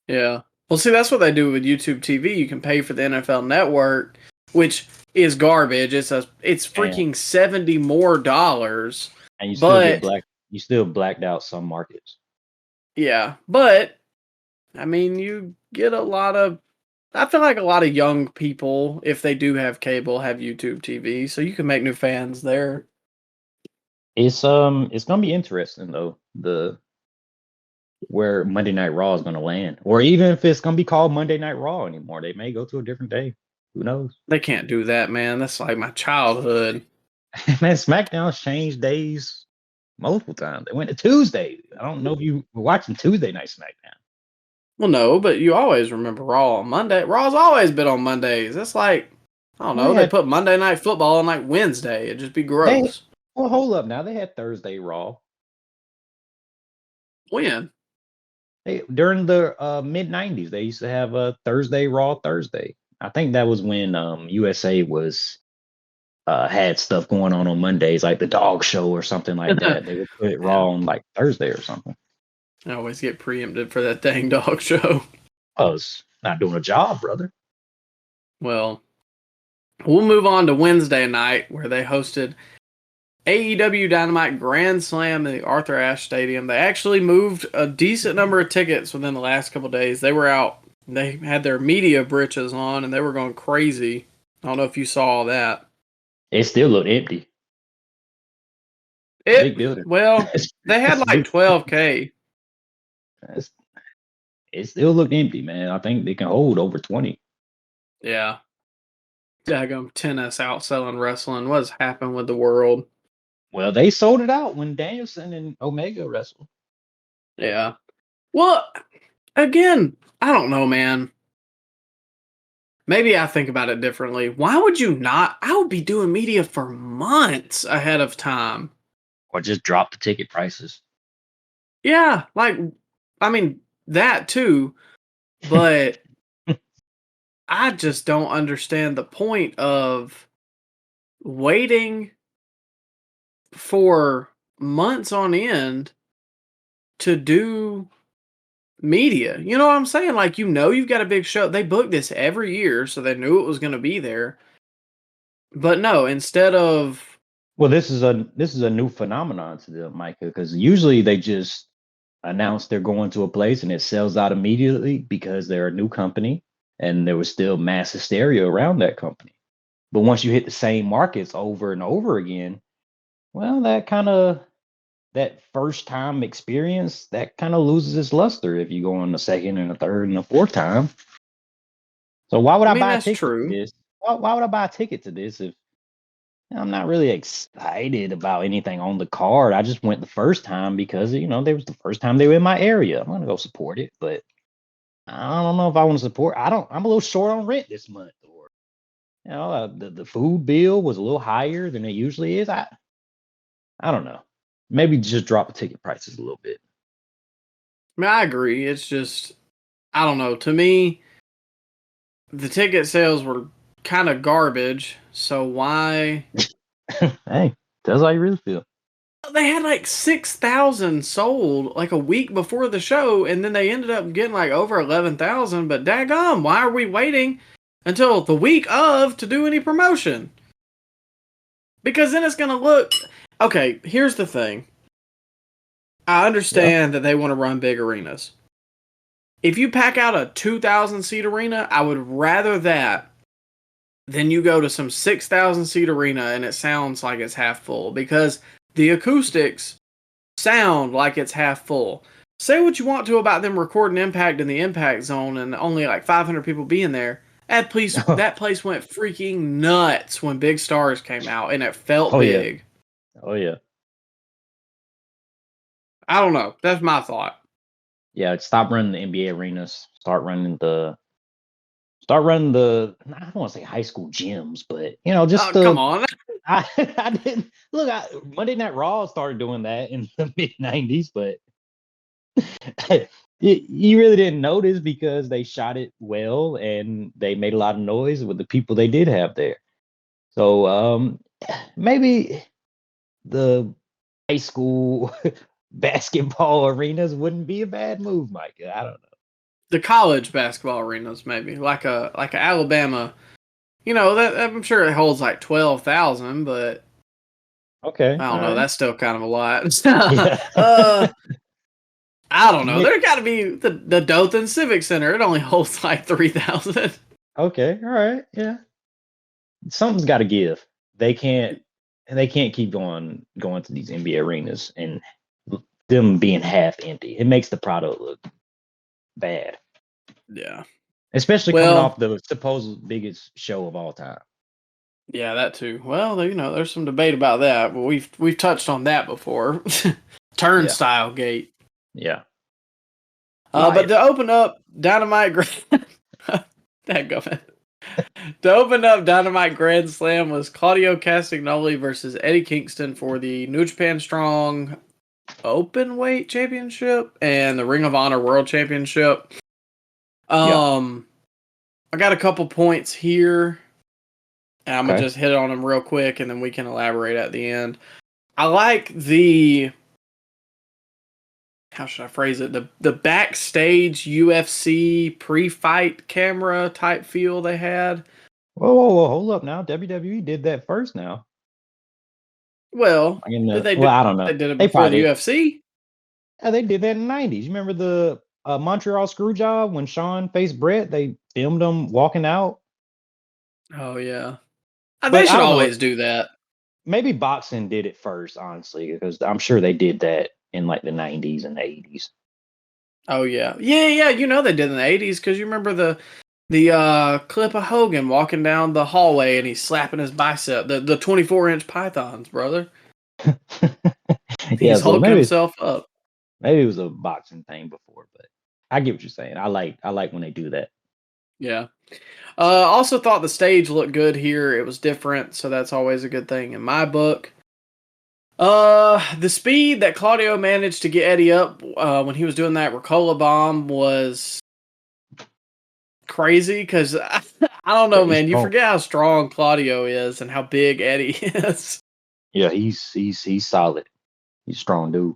Yeah. Well, see, that's what they do with YouTube TV. You can pay for the NFL Network, which is garbage. It's freaking $70 more And you still get But black. You still blacked out some markets. yeah, but I mean, you get a lot of. I feel like a lot of young people, if they do have cable, have YouTube TV, so you can make new fans there. It's gonna be interesting though, where Monday Night Raw is gonna land. Or even if it's gonna be called Monday Night Raw anymore. They may go to a different day. Who knows? They can't do that, man. That's like my childhood. Man, SmackDown's changed days multiple times. They went to Tuesday. I don't know if you were watching Tuesday Night SmackDown. Well, no, but you always remember Raw on Monday. Raw's always been on Mondays. That's like, I don't Well, know, they put Monday Night Football on like Wednesday. It'd just be gross. Well, hold up now. They had Thursday Raw. When? During the mid '90s, they used to have a Thursday Raw Thursday. I think that was when USA was had stuff going on Mondays, like the Dog Show or something like that. They would put it Raw on like Thursday or something. I always get preempted for that dang Dog Show. I was not doing a job, brother. Well, we'll move on to Wednesday night, where they hosted AEW Dynamite Grand Slam in the Arthur Ashe Stadium. They actually moved a decent number of tickets within the last couple of days. They were out. They had their media britches on, and they were going crazy. I don't know if you saw all that. It still looked empty. Big building. Well, they had like 12K. It still looked empty, man. I think they can hold over 20. Yeah. Daggum tennis outselling wrestling. What's happened with the world? Well, they sold it out when Danielson and Omega wrestled. Yeah. Well, again, I don't know, man. Maybe I think about it differently. Why would you not? I would be doing media for months ahead of time. Or just drop the ticket prices. Yeah, like, I mean, that too. But I just don't understand the point of waiting for months on end to do media. You know what I'm saying? Like, you've got a big show. They book this every year, so they knew it was going to be there. But no, instead of... Well, this is a new phenomenon to them, Micah, because usually they just announce they're going to a place and it sells out immediately because they're a new company and there was still mass hysteria around that company. But once you hit the same markets over and over again, well, that first time experience, that kind of loses its luster if you go on the second and the third and the fourth time. So why would I buy a ticket to this? Why would I buy a ticket to this if I'm not really excited about anything on the card? I just went the first time because, they was the first time they were in my area. I'm going to go support it, but I don't know if I want to support. I'm a little short on rent this month, or the food bill was a little higher than it usually is. I don't know. Maybe just drop the ticket prices a little bit. I mean, I agree. It's just, I don't know. To me, the ticket sales were kind of garbage. So why? Hey, that's how you really feel. They had like 6,000 sold like a week before the show, and then they ended up getting like over 11,000. But daggum, why are we waiting until the week of to do any promotion? Because then it's going to look... Okay, here's the thing. I understand that they want to run big arenas. If you pack out a 2,000 seat arena, I would rather that than you go to some 6,000 seat arena and it sounds like it's half full, because the acoustics sound like it's half full. Say what you want to about them recording Impact in the Impact Zone and only like 500 people being there. That place went freaking nuts when Big Stars came out, and it felt big. Yeah. Oh, yeah. I don't know. That's my thought. Yeah, stop running the NBA arenas. Start running the. I don't want to say high school gyms, but just come on. I didn't look. Monday Night Raw started doing that in the mid '90s, but you really didn't notice because they shot it well and they made a lot of noise with the people they did have there. So maybe the high school basketball arenas wouldn't be a bad move, Micah. I don't know. The college basketball arenas, maybe like a Alabama. That I'm sure it holds like 12,000, but Okay. I don't know. Right. That's still kind of a lot. Yeah. I don't know. There got to be the Dothan Civic Center. It only holds like 3,000. Okay. All right. Yeah. Something's got to give. They can't. They can't keep going to these NBA arenas and them being half empty. It makes the product look bad, Yeah. especially coming Well, off the supposed biggest show of all time. yeah, that too. Well, there's some debate about that, but we've touched on that before. Yeah. Turnstile gate. Yeah. But Life. to open up Dynamite that go ahead. To open up Dynamite Grand Slam was Claudio Castagnoli versus Eddie Kingston for the New Japan Strong Openweight Championship and the Ring of Honor World Championship. I got a couple points here. And I'm going to just hit on them real quick and then we can elaborate at the end. I like how should I phrase it? The backstage UFC pre-fight camera type feel they had. Whoa, hold up now. WWE did that first now. Well, I don't know. They did it They before the probably UFC. Yeah, they did that in the 90s. You remember the Montreal Screwjob when Sean faced Brett? They filmed him walking out. Oh, yeah. They But I should don't know. always do that. Maybe boxing did it first, honestly, because I'm sure they did that in like the 90s and 80s. Oh, yeah. Yeah. They did in the 80s because you remember the clip of Hogan walking down the hallway and he's slapping his bicep. The 24-inch pythons, brother. He's hulking himself up. Maybe it was a boxing thing before, but I get what you're saying. I like when they do that. Yeah. Also thought the stage looked good here. It was different, so that's always a good thing in my book. The speed that Claudio managed to get Eddie up when he was doing that Ricola bomb was crazy because I don't know, man. You forget how strong Claudio is and how big Eddie is. Yeah, he's solid. He's a strong dude.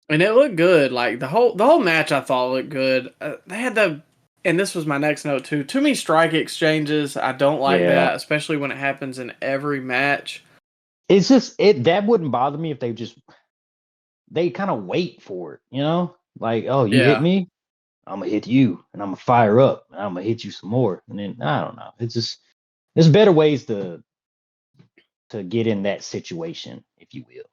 And it looked good. Like the whole match, I thought looked good. They had and this was my next note too. Too many strike exchanges. I don't like that, especially when it happens in every match. It's just that wouldn't bother me if they kind of wait for it, you know? Like, oh, you hit me, I'm gonna hit you, and I'm gonna fire up, and I'm gonna hit you some more, and then I don't know. It's just there's better ways to get in that situation, if you will.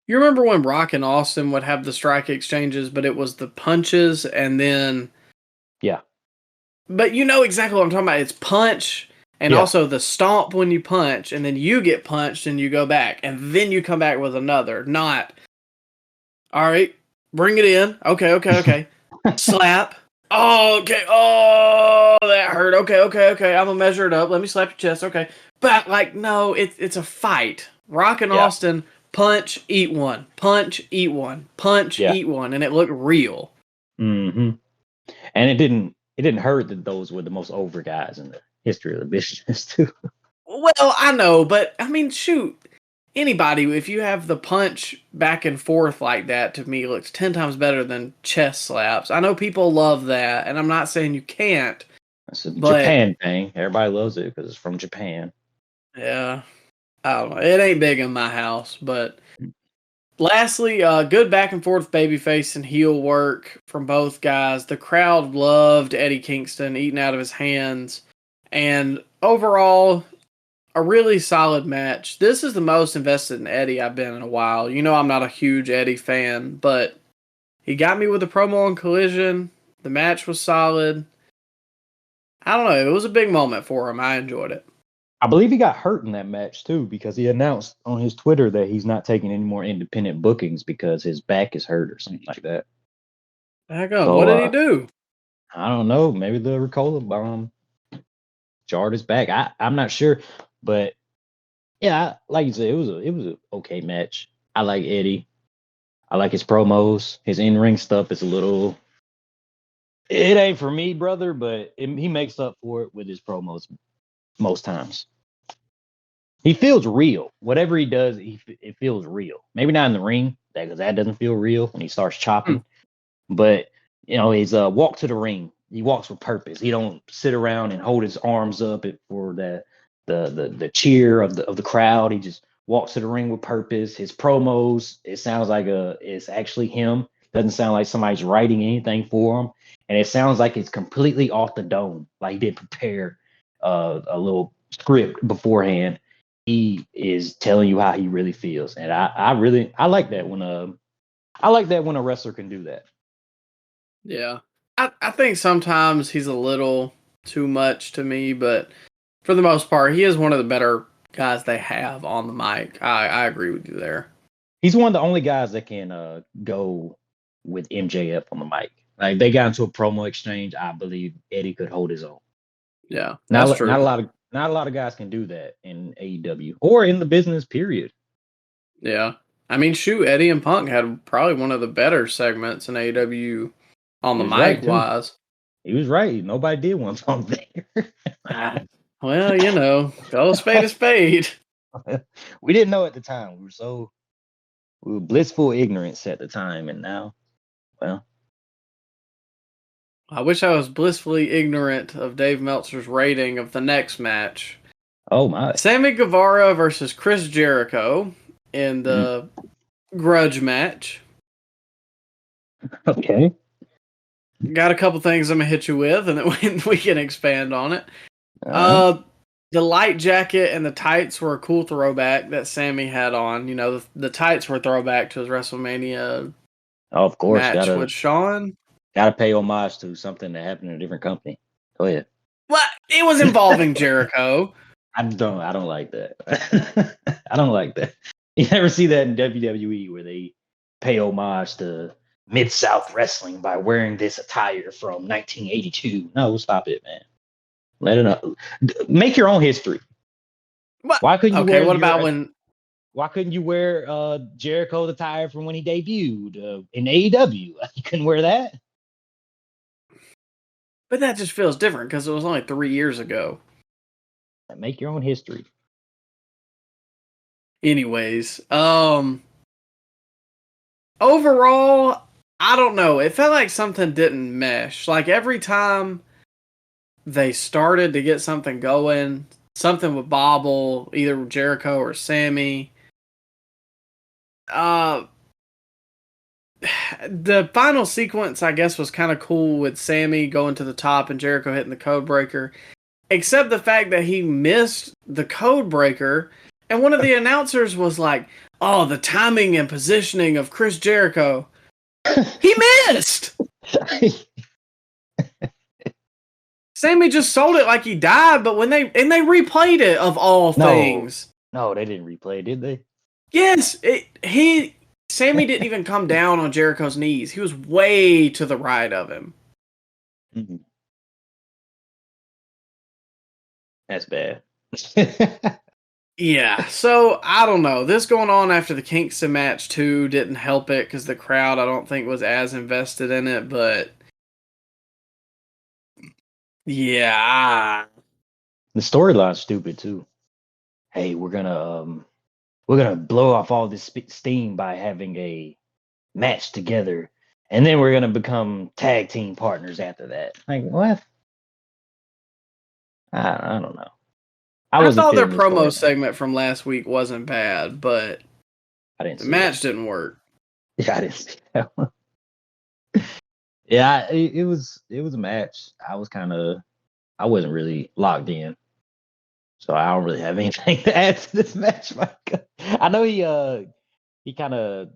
You remember when Rock and Austin would have the strike exchanges, but it was the punches and then But you know exactly what I'm talking about. It's punch and also the stomp when you punch, and then you get punched and you go back, and then you come back with another. Not, all right, bring it in. Okay. Slap. Oh, okay. Oh, that hurt. Okay. I'm gonna measure it up. Let me slap your chest. Okay. But like, no, it's a fight. Rock and Austin, punch, eat one. Punch, eat one. Punch, eat one, and it looked real. Mm-hmm. And it didn't hurt that those were the most over guys in the history of the business too. Well, I know, but I mean, shoot, anybody, if you have the punch back and forth like that, to me, looks 10 times better than chest slaps. I know people love that, and I'm not saying you can't. It's a Japan thing. Everybody loves it because it's from Japan. Yeah. I don't know. It ain't big in my house, but lastly, good back and forth babyface and heel work from both guys. The crowd loved Eddie Kingston eating out of his hands, and overall, a really solid match. This is the most invested in Eddie I've been in a while. You know I'm not a huge Eddie fan, but he got me with the promo on Collision. The match was solid. I don't know. It was a big moment for him. I enjoyed it. I believe he got hurt in that match too because he announced on his Twitter that he's not taking any more independent bookings because his back is hurt or something like that. What did he do? I don't know. Maybe the Ricola bomb jarred his back. I'm not sure, but yeah, like you said, it was an okay match. I like Eddie. I like his promos. His in-ring stuff is a little. It ain't for me, brother, but he makes up for it with his promos most times. He feels real. Whatever he does, it feels real. Maybe not in the ring, because that doesn't feel real when he starts chopping. But his walk to the ring. He walks with purpose. He don't sit around and hold his arms up for the cheer of the crowd. He just walks to the ring with purpose. His promos, it sounds like it's actually him. Doesn't sound like somebody's writing anything for him, and it sounds like it's completely off the dome. Like he didn't prepare a little script beforehand. He is telling you how he really feels, and I like that when a wrestler can do that. Yeah, I think sometimes he's a little too much to me, but for the most part, he is one of the better guys they have on the mic. I agree with you there. He's one of the only guys that can go with MJF on the mic. Like they got into a promo exchange. I believe Eddie could hold his own. Yeah, that's true. Not a lot of guys can do that in AEW or in the business period. Yeah, I mean, shoot, Eddie and Punk had probably one of the better segments in AEW on the mic wise. He was right. Nobody did one from there. Well, you know, call a spade a spade. We didn't know at the time. We were blissful ignorance at the time, and now, well. I wish I was blissfully ignorant of Dave Meltzer's rating of the next match. Oh my! Sammy Guevara versus Chris Jericho in the grudge match. Okay. Got a couple things I'm gonna hit you with, and then we can expand on it. The light jacket and the tights were a cool throwback that Sammy had on. You know, the tights were a throwback to his WrestleMania of course, match with Shawn. Gotta pay homage to something that happened in a different company. Go ahead. Well, it was involving Jericho. I don't like that. I don't like that. You never see that in WWE where they pay homage to Mid-South Wrestling by wearing this attire from 1982. No, stop it, man. Let it up. Make your own history. What? Why couldn't you Why couldn't you wear Jericho's attire from when he debuted in AEW? You couldn't wear that? But that just feels different because it was only 3 years ago. Make your own history. Anyways, overall, I don't know. It felt like something didn't mesh. Like every time they started to get something going, something would bobble, either Jericho or Sammy. The final sequence, I guess, was kind of cool with Sammy going to the top and Jericho hitting the code breaker. Except the fact that he missed the code breaker, and one of the announcers was like, "Oh, the timing and positioning of Chris Jericho." He missed! Sammy just sold it like he died, but when they replayed it of all things. No, they didn't replay, did they? Yes, Sammy didn't even come down on Jericho's knees. He was way to the right of him. Mm-hmm. That's bad. Yeah, so I don't know. This going on after the Kingston match too didn't help it because the crowd I don't think was as invested in it, but yeah. The storyline's stupid too. Hey, we're gonna blow off all this steam by having a match together, and then we're gonna become tag team partners after that. Like what? I don't know. I thought their promo segment from last week wasn't bad, but the match didn't work. Yeah, I didn't see that one. Yeah, it was a match. I wasn't really locked in, so I don't really have anything to add to this match, Micah. I know he kind of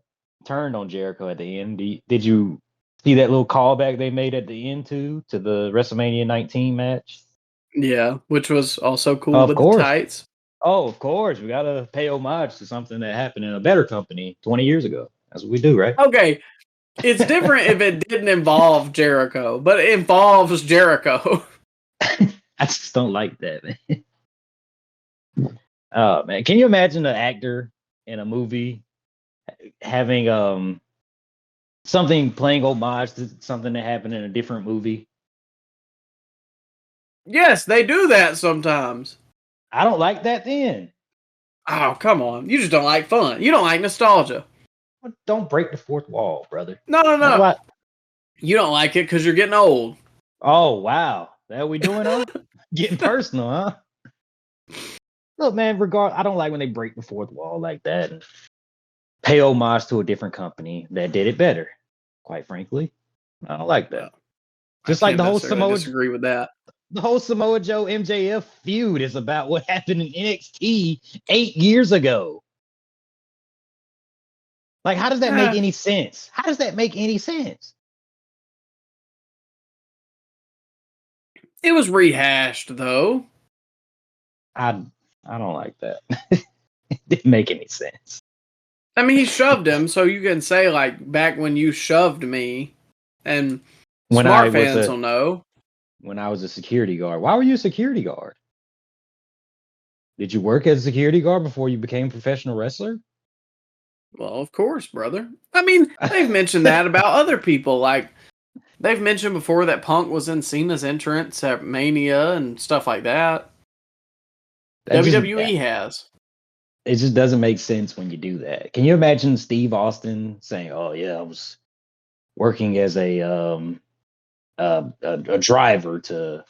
turned on Jericho at the end. Did you see that little callback they made at the end to the WrestleMania 19 match? Yeah, which was also cool with the tights. Oh, of course. We got to pay homage to something that happened in a better company 20 years ago. That's what we do, right? Okay. It's different if it didn't involve Jericho, but it involves Jericho. I just don't like that, man. Oh, man. Can you imagine an actor in a movie having something playing homage to something that happened in a different movie? Yes, they do that sometimes. I don't like that then. Oh, come on. You just don't like fun. You don't like nostalgia. Don't break the fourth wall, brother. No. You don't like it because you're getting old. Oh, wow. That we doing, huh? Getting personal, huh? Look, man, I don't like when they break the fourth wall like that and pay homage to a different company that did it better. Quite frankly, I don't like that. Well, Just I like can't necessarily disagree with that. The whole Samoa Joe MJF feud is about what happened in NXT 8 years ago. Like, how does that make any sense? How does that make any sense? It was rehashed, though. I don't like that. It didn't make any sense. I mean, he shoved him, so you can say, like, back when you shoved me, and when smart fans will know. When I was a security guard. Why were you a security guard? Did you work as a security guard before you became a professional wrestler? Well, of course, brother. I mean, they've mentioned that about other people. Like, they've mentioned before that Punk was in Cena's entrance at Mania and stuff like that. WWE has. It just doesn't make sense when you do that. Can you imagine Steve Austin saying, "Oh yeah, I was working as a driver to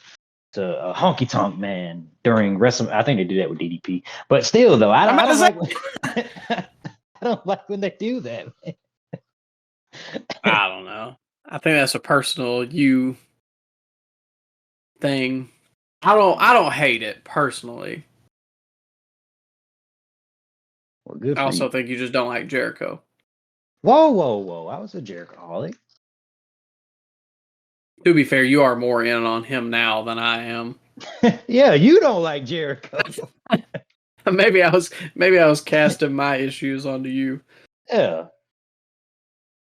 a honky tonk man during wrestling"? I think they do that with DDP, but still, though, I don't like. I don't like when they do that. Man. I don't know. I think that's a personal you thing. I don't hate it personally. Well, good. I also think you just don't like Jericho. Whoa! I was a Jericho-holic. To be fair, you are more in on him now than I am. Yeah, you don't like Jericho. maybe I was casting my issues onto you. Yeah.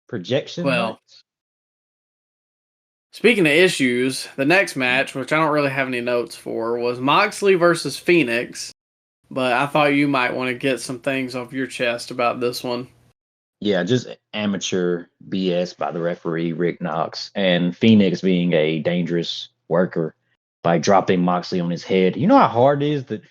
Projection. Well, speaking of issues, the next match, which I don't really have any notes for, was Moxley versus Phoenix. But I thought you might want to get some things off your chest about this one. Yeah, just amateur BS by the referee, Rick Knox, and Phoenix being a dangerous worker by dropping Moxley on his head. You know how hard it is that,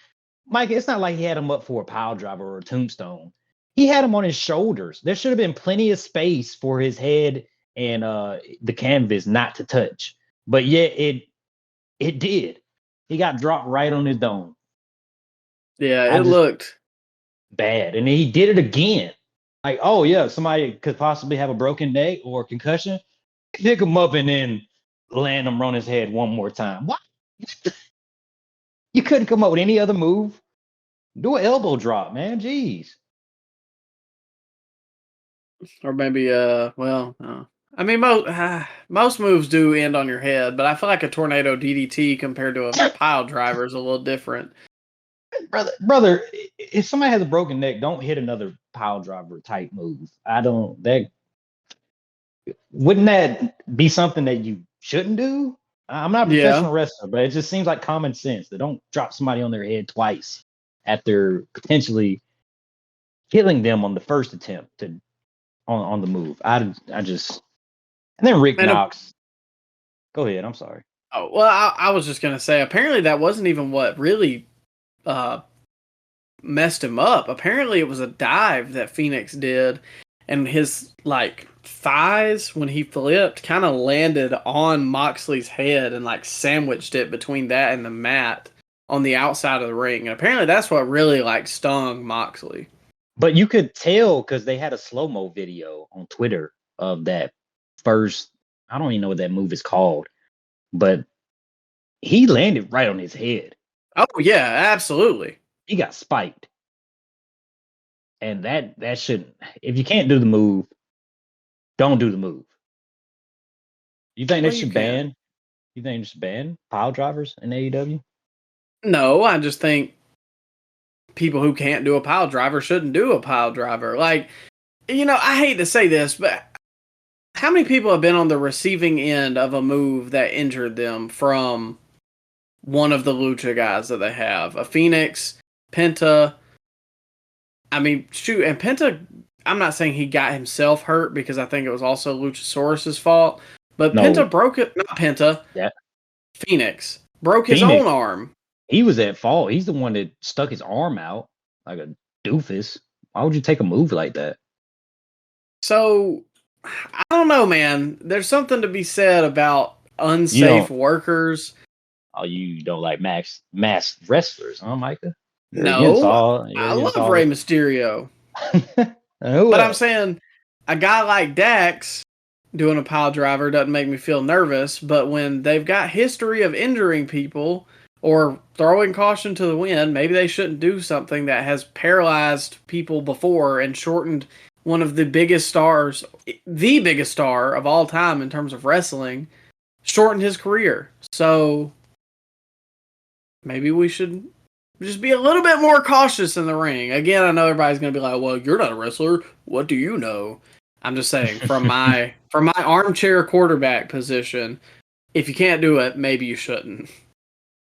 Mike, it's not like he had him up for a pile driver or a tombstone. He had him on his shoulders. There should have been plenty of space for his head and the canvas not to touch. But yet it did. He got dropped right on his dome. Yeah, it looked bad. And he did it again. Like, oh yeah, somebody could possibly have a broken neck or a concussion. Pick him up and then land him on his head one more time. What? You couldn't come up with any other move? Do an elbow drop, man. Jeez. Or maybe, I mean, most moves do end on your head, but I feel like a tornado DDT compared to a pile driver is a little different. Brother, if somebody has a broken neck, don't hit another pile driver type move. Wouldn't that be something that you shouldn't do? I'm not a professional wrestler, but it just seems like common sense. They don't drop somebody on their head twice after potentially killing them on the first attempt on the move. I just, and then Rick Knox. Go ahead. I'm sorry. Oh, well, I was just gonna say, apparently that wasn't even what really messed him up. Apparently it was a dive that Phoenix did, and his thighs when he flipped kind of landed on Moxley's head and sandwiched it between that and the mat on the outside of the ring. And apparently that's what really stung Moxley. But you could tell because they had a slow-mo video on Twitter of that first, I don't even know what that move is called, but he landed right on his head. Oh yeah, absolutely. He got spiked. And that shouldn't, if you can't do the move, don't do the move. You think they should ban? You think they should ban pile drivers in AEW? No, I just think people who can't do a pile driver shouldn't do a pile driver. I hate to say this, but how many people have been on the receiving end of a move that injured them from one of the Lucha guys that they have? A Phoenix, Penta. I mean, shoot, and Penta, I'm not saying he got himself hurt because I think it was also Luchasaurus's fault, but no. Penta broke it. Not Penta. Yeah. Phoenix broke his own arm. He was at fault. He's the one that stuck his arm out like a doofus. Why would you take a move like that? So, I don't know, man. There's something to be said about unsafe workers. Oh, you don't like masked wrestlers, huh, Micah? They're against No, all. You're I against love all. Rey Mysterio. Who But I'm else? saying a guy like Dax doing a pile driver doesn't make me feel nervous, but when they've got history of injuring people or throwing caution to the wind, maybe they shouldn't do something that has paralyzed people before and shortened one of the biggest stars, the biggest star of all time in terms of wrestling, shortened his career. So maybe we should just be a little bit more cautious in the ring. Again, I know everybody's going to be like, "Well, you're not a wrestler. What do you know?" I'm just saying from my armchair quarterback position, if you can't do it, maybe you shouldn't.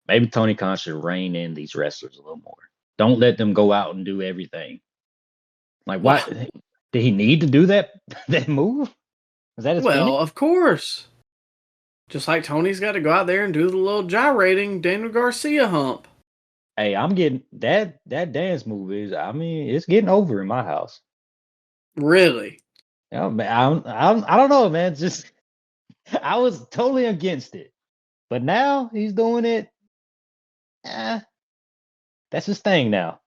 Maybe Tony Khan should rein in these wrestlers a little more. Don't let them go out and do everything. Like, Well, what did he need to do that move? Was that his well, finish? of course. Just like Tony's got to go out there and do the little gyrating Daniel Garcia hump. Hey, I'm getting that dance move is. I mean, it's getting over in my house. Really? Yeah, man, I don't know, man. Just I was totally against it, but now he's doing it. Eh, that's his thing now.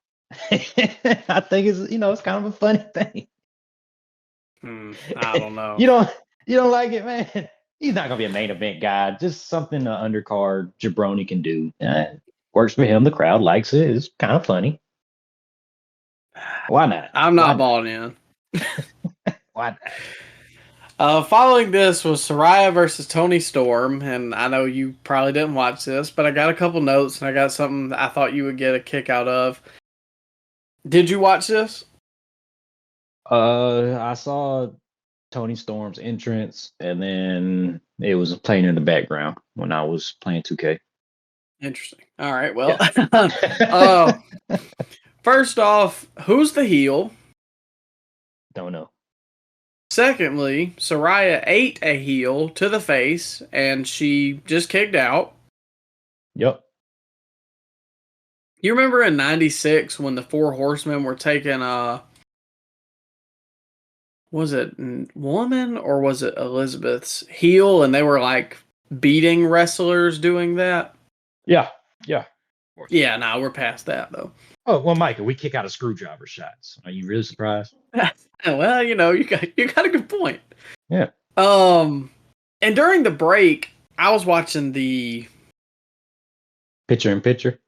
I think it's kind of a funny thing. I don't know. You don't like it, man. He's not gonna be a main event guy. Just something an undercard jabroni can do. Works for him. The crowd likes it. It's kind of funny. Why not? I'm Why not not? bought in. Why not? Following this was Soraya versus Tony Storm, and I know you probably didn't watch this, but I got a couple notes and I got something that I thought you would get a kick out of. Did you watch this? I saw Tony Storm's entrance, and then it was playing in the background when I was playing 2K. Interesting. All right. Well, Yeah. first off, who's the heel? Don't know. Secondly, Soraya ate a heel to the face, and she just kicked out. Yep. You remember in '96 when the Four Horsemen were taking was it Woman or was it Elizabeth's heel, and they were like beating wrestlers doing that? Yeah. Yeah. Yeah, no, we're past that though. Oh well, Micah, we kick out a screwdriver shots. Are you really surprised? Well, you got a good point. Yeah. And during the break, I was watching the Picture in picture.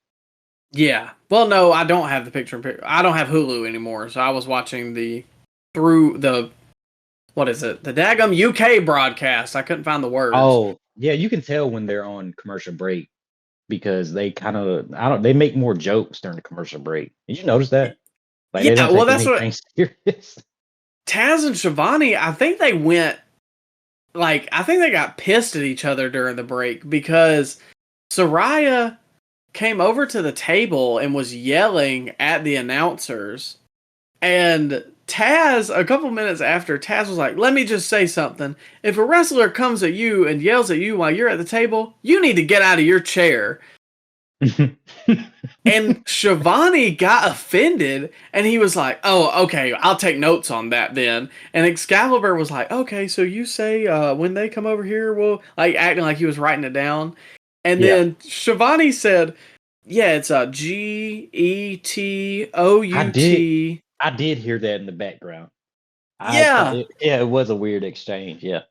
yeah. Well, no, I don't have the picture in picture. I don't have Hulu anymore, so I was watching through the what is it? The daggum UK broadcast. I couldn't find the words. Oh yeah, you can tell when they're on commercial break because they kind of they make more jokes during the commercial break. Did you notice that? Like they Yeah, don't well, take that's what anything serious. Taz and Shivani. I think they went I think they got pissed at each other during the break because Soraya came over to the table and was yelling at the announcers. And Taz, a couple minutes after, Taz was like, "Let me just say something. If a wrestler comes at you and yells at you while you're at the table, you need to get out of your chair." And Shivani got offended, and he was like, "Oh, okay, I'll take notes on that then." And Excalibur was like, "Okay, so you say when they come over here, well," like acting like he was writing it down. And Yeah. then Shivani said, "Yeah, it's GETOUT." I did hear that in the background. Yeah, It was a weird exchange. Yeah.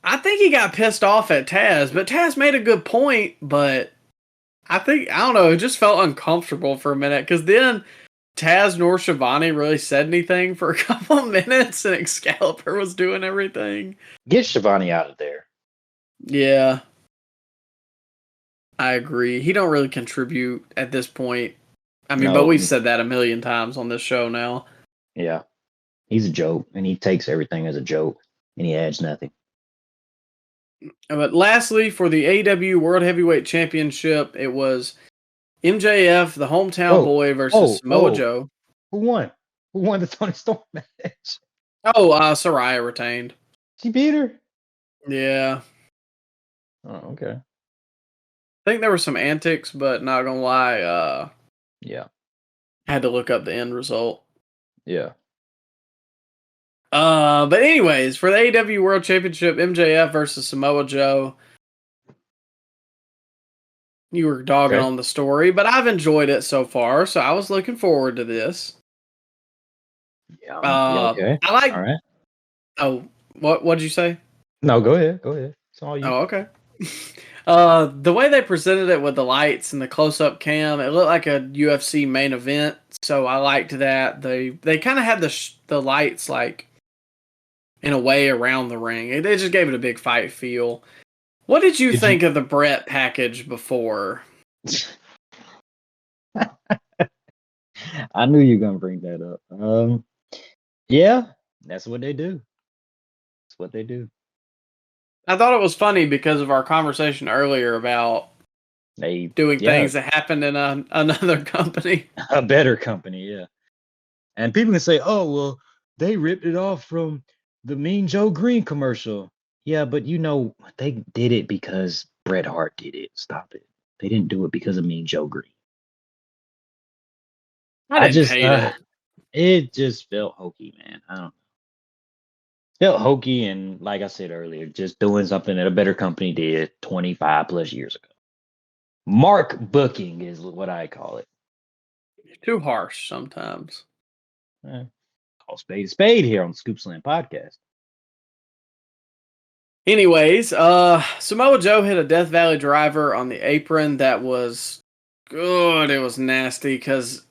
I think he got pissed off at Taz, but Taz made a good point. But I don't know, it just felt uncomfortable for a minute because then Taz nor Shivani really said anything for a couple of minutes, and Excalibur was doing everything. Get Shivani out of there. Yeah, I agree. He don't really contribute at this point. I mean, but No. we've said that a million times on this show now. Yeah. He's a joke, and he takes everything as a joke, and he adds nothing. But lastly, for the AEW World Heavyweight Championship, it was MJF, the hometown boy, versus Samoa Joe. Who won? Who won the Tony Storm match? Oh, Saraya retained. She beat her? Yeah. Oh, okay. I think there were some antics, but not gonna lie, Yeah. had to look up the end result. Yeah. But anyways, for the AEW World Championship, MJF versus Samoa Joe. You were dogging Okay. on the story, but I've enjoyed it so far, so I was looking forward to this. Yeah, okay. I like. All right. Oh, what'd you say? No, go ahead. Go ahead. It's all you. Oh, okay. The way they presented it with the lights and the close-up cam, it looked like a UFC main event. So I liked that. They kind of had the lights like in a way around the ring. They just gave it a big fight feel. What did you Did you? think of the Brett package before? I knew you were gonna bring that up. Yeah, that's what they do. That's what they do. I thought it was funny because of our conversation earlier about doing things that happened in another company. A better company, yeah. And people can say, "Oh, well, they ripped it off from the Mean Joe Green commercial." Yeah, but they did it because Bret Hart did it. Stop it. They didn't do it because of Mean Joe Green. I didn't hate it. It just felt hokey, man. I don't know. Felt hokey, and like I said earlier, just doing something that a better company did 25 plus years ago. Mark booking is what I call it. You're too harsh sometimes. Call spade a spade here on the Scoop Slam podcast. Anyways, Samoa Joe hit a Death Valley driver on the apron that was good. It was nasty because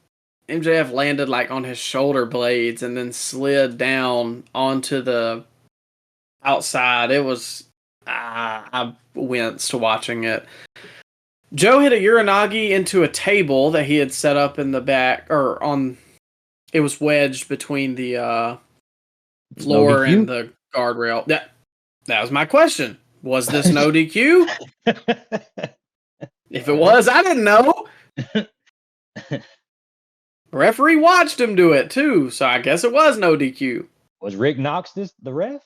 MJF landed like on his shoulder blades and then slid down onto the outside. It was I winced watching it. Joe hit a Uranagi into a table that he had set up in the back or on. It was wedged between the floor and the guardrail. That was my question. Was this no DQ? If it was, I didn't know. Referee watched him do it too, so I guess it was no DQ. Was Rick Knox the ref?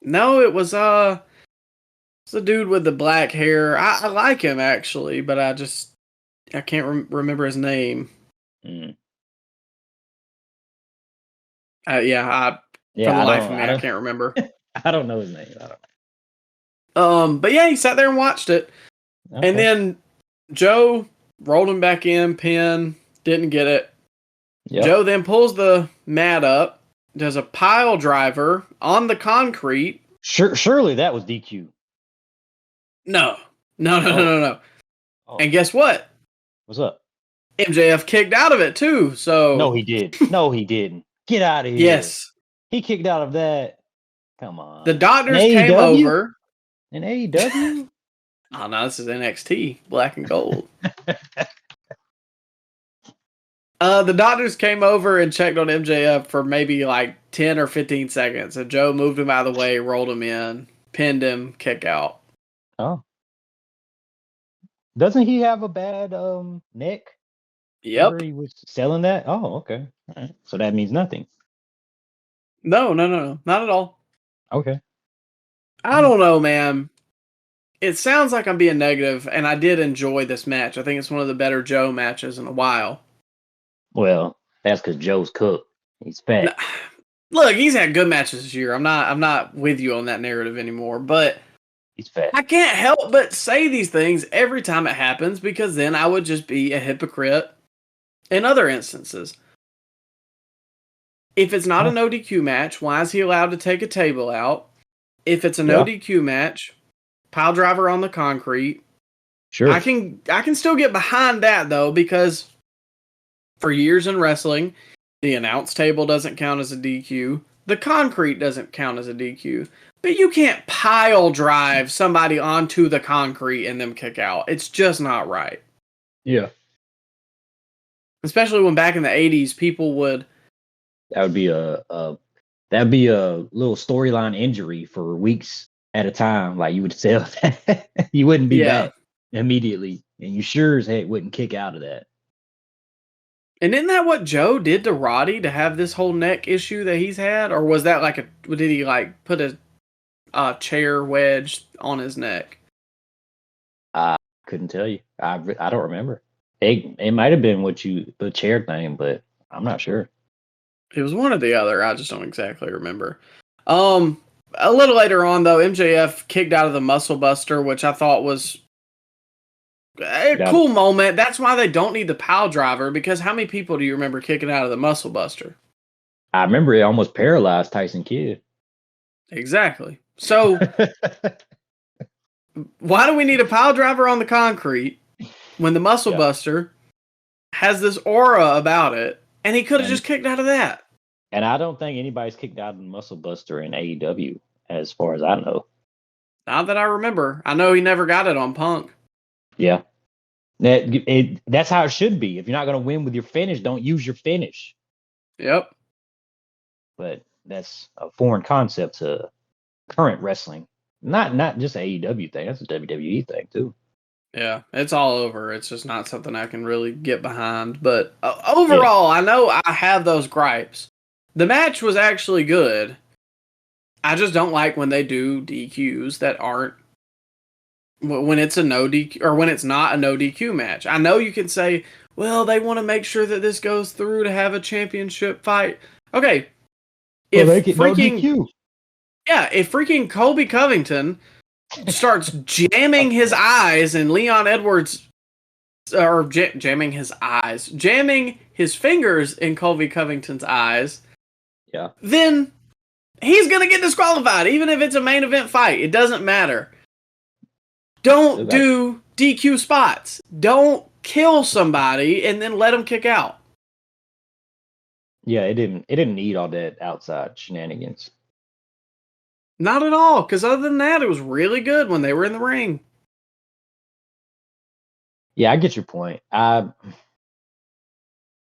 No, it was it's a dude with the black hair. I like him actually, but I can't remember his name. Mm. For the life of me, I can't remember. I don't know his name. I don't know. But yeah, he sat there and watched it, and then Joe rolled him back in, pin, didn't get it. Yep. Joe then pulls the mat up, does a pile driver on the concrete. Surely that was DQ. No. Oh. And guess what? What's up? MJF kicked out of it too. So no, he did. No, he didn't. Get out of here. Yes, he kicked out of that. Come on. The doctors came over. In AEW? Oh no, this is NXT, black and gold. The doctors came over and checked on MJF for maybe like 10 or 15 seconds. And Joe moved him out of the way, rolled him in, pinned him, kick out. Oh. Doesn't he have a bad neck? Yep. Where he was selling that? Oh, okay. All right. So that means nothing. No. Not at all. Okay. I don't know, man. It sounds like I'm being negative, and I did enjoy this match. I think it's one of the better Joe matches in a while. Well, that's because Joe's cooked. He's fat. Look, he's had good matches this year. I'm not with you on that narrative anymore, but he's fat. I can't help but say these things every time it happens because then I would just be a hypocrite in other instances. If it's not a no DQ match, why is he allowed to take a table out? If it's a no DQ match, pile driver on the concrete. Sure. I can still get behind that though, because for years in wrestling, the announce table doesn't count as a DQ. The concrete doesn't count as a DQ. But you can't pile drive somebody onto the concrete and them kick out. It's just not right. Yeah. Especially when back in the 80s, people would. That'd be a little storyline injury for weeks at a time. Like you would sell that. You wouldn't be back immediately. And you sure as heck wouldn't kick out of that. And isn't that what Joe did to Roddy to have this whole neck issue that he's had? Or was that did he put a chair wedge on his neck? I couldn't tell you. I don't remember. It might have been the chair thing, but I'm not sure. It was one or the other. I just don't exactly remember. A little later on, though, MJF kicked out of the Muscle Buster, which I thought was A cool moment. That's why they don't need the pile driver, because how many people do you remember kicking out of the Muscle Buster? I remember it almost paralyzed Tyson Kidd. Exactly. So why do we need a pile driver on the concrete when the Muscle Buster has this aura about it, and he could have just kicked out of that? And I don't think anybody's kicked out of the Muscle Buster in AEW, as far as I know. Not that I remember. I know he never got it on Punk. Yeah. That's how it should be. If you're not going to win with your finish, don't use your finish. Yep. But that's a foreign concept to current wrestling. Not just an AEW thing. That's a WWE thing, too. Yeah, it's all over. It's just not something I can really get behind. But overall, I know I have those gripes. The match was actually good. I just don't like when they do DQs that aren't, when it's a no DQ, or when it's not a no DQ match. I know you can say, well, they want to make sure that this goes through to have a championship fight. Okay. If freaking Colby Covington starts jamming his eyes in Leon Edwards, or jamming his fingers in Colby Covington's eyes, then he's going to get disqualified, even if it's a main event fight. It doesn't matter. Don't do DQ spots. Don't kill somebody and then let them kick out. Yeah, it didn't need all that outside shenanigans. Not at all, because other than that, it was really good when they were in the ring. Yeah, I get your point. I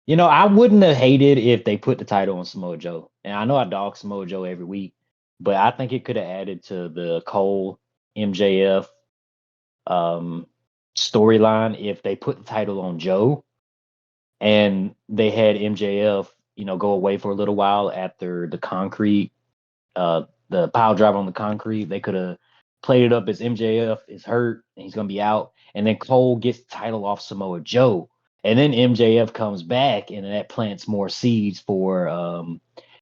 wouldn't have hated if they put the title on Samoa Joe. And I know I dog Samoa Joe every week, but I think it could have added to the Cole MJF storyline if they put the title on Joe and they had MJF, go away for a little while after the concrete, the pile drive on the concrete. They could have played it up as MJF is hurt and he's going to be out. And then Cole gets the title off Samoa Joe. And then MJF comes back and that plants more seeds for,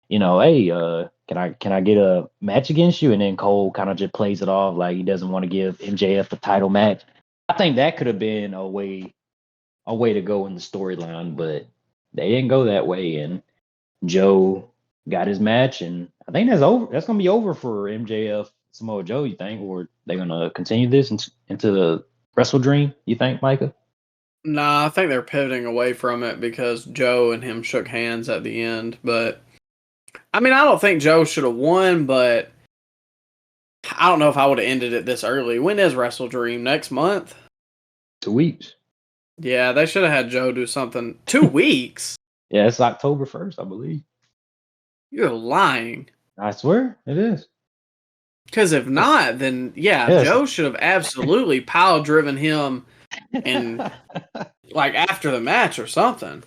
hey, can I get a match against you? And then Cole kind of just plays it off like he doesn't want to give MJF the title match. I think that could have been a way to go in the storyline, but they didn't go that way. And Joe got his match, and I think that's over. That's gonna be over for MJF Samoa Joe. You think, or they're gonna continue this into the Wrestle Dream? You think, Micah? Nah, I think they're pivoting away from it because Joe and him shook hands at the end. But I mean, I don't think Joe should have won, but I don't know if I would have ended it this early. When is Wrestle Dream? Next month? 2 weeks. Yeah, they should have had Joe do something. 2 weeks? Yeah, it's October 1st, I believe. You're lying. I swear it is. Because if not, then yes. Joe should have absolutely pile driven him and like after the match or something.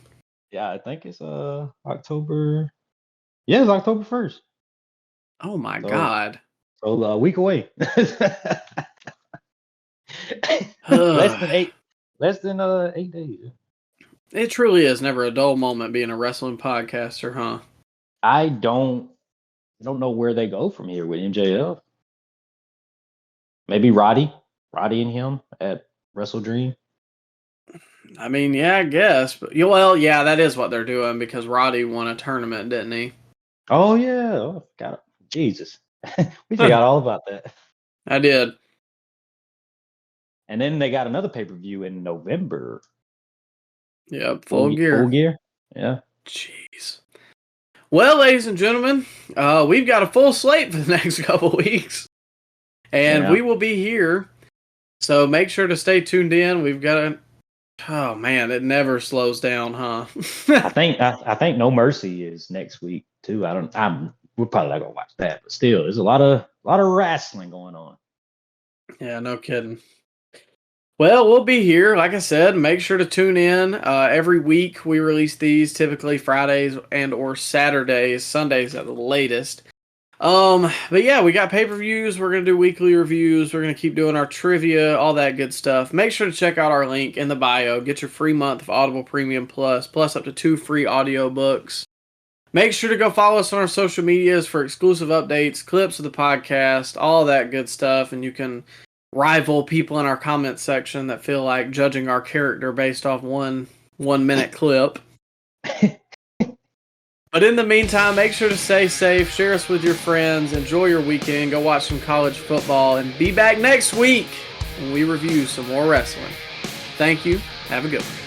Yeah, I think it's October. Yeah, it's October 1st. Oh my God. So a week away. Less than 8 days. It truly is never a dull moment being a wrestling podcaster, huh? I don't know where they go from here with MJF. Maybe Roddy and him at Wrestle Dream. I mean, yeah, I guess. But that is what they're doing because Roddy won a tournament, didn't he? Oh yeah. Oh, got it. Jesus. We forgot all about that. I did. And then they got another pay-per-view in November. Yep, full gear. Full gear. Yeah. Jeez. Well, ladies and gentlemen, we've got a full slate for the next couple weeks. And we will be here. So make sure to stay tuned in. We've got oh man, it never slows down, huh? I think No Mercy is next week too. We're probably not gonna watch that, but still, there's a lot of wrestling going on. Yeah, no kidding. Well, we'll be here. Like I said, make sure to tune in. Every week we release these, typically Fridays and or Saturdays, Sundays at the latest. But yeah, we got pay-per-views. We're going to do weekly reviews. We're going to keep doing our trivia, all that good stuff. Make sure to check out our link in the bio. Get your free month of Audible Premium Plus up to 2 free audiobooks. Make sure to go follow us on our social medias for exclusive updates, clips of the podcast, all that good stuff. And you can rival people in our comment section that feel like judging our character based off one 1 minute clip. But in the meantime, make sure to stay safe, share us with your friends, enjoy your weekend, go watch some college football, and be back next week when we review some more wrestling. Thank you. Have a good one.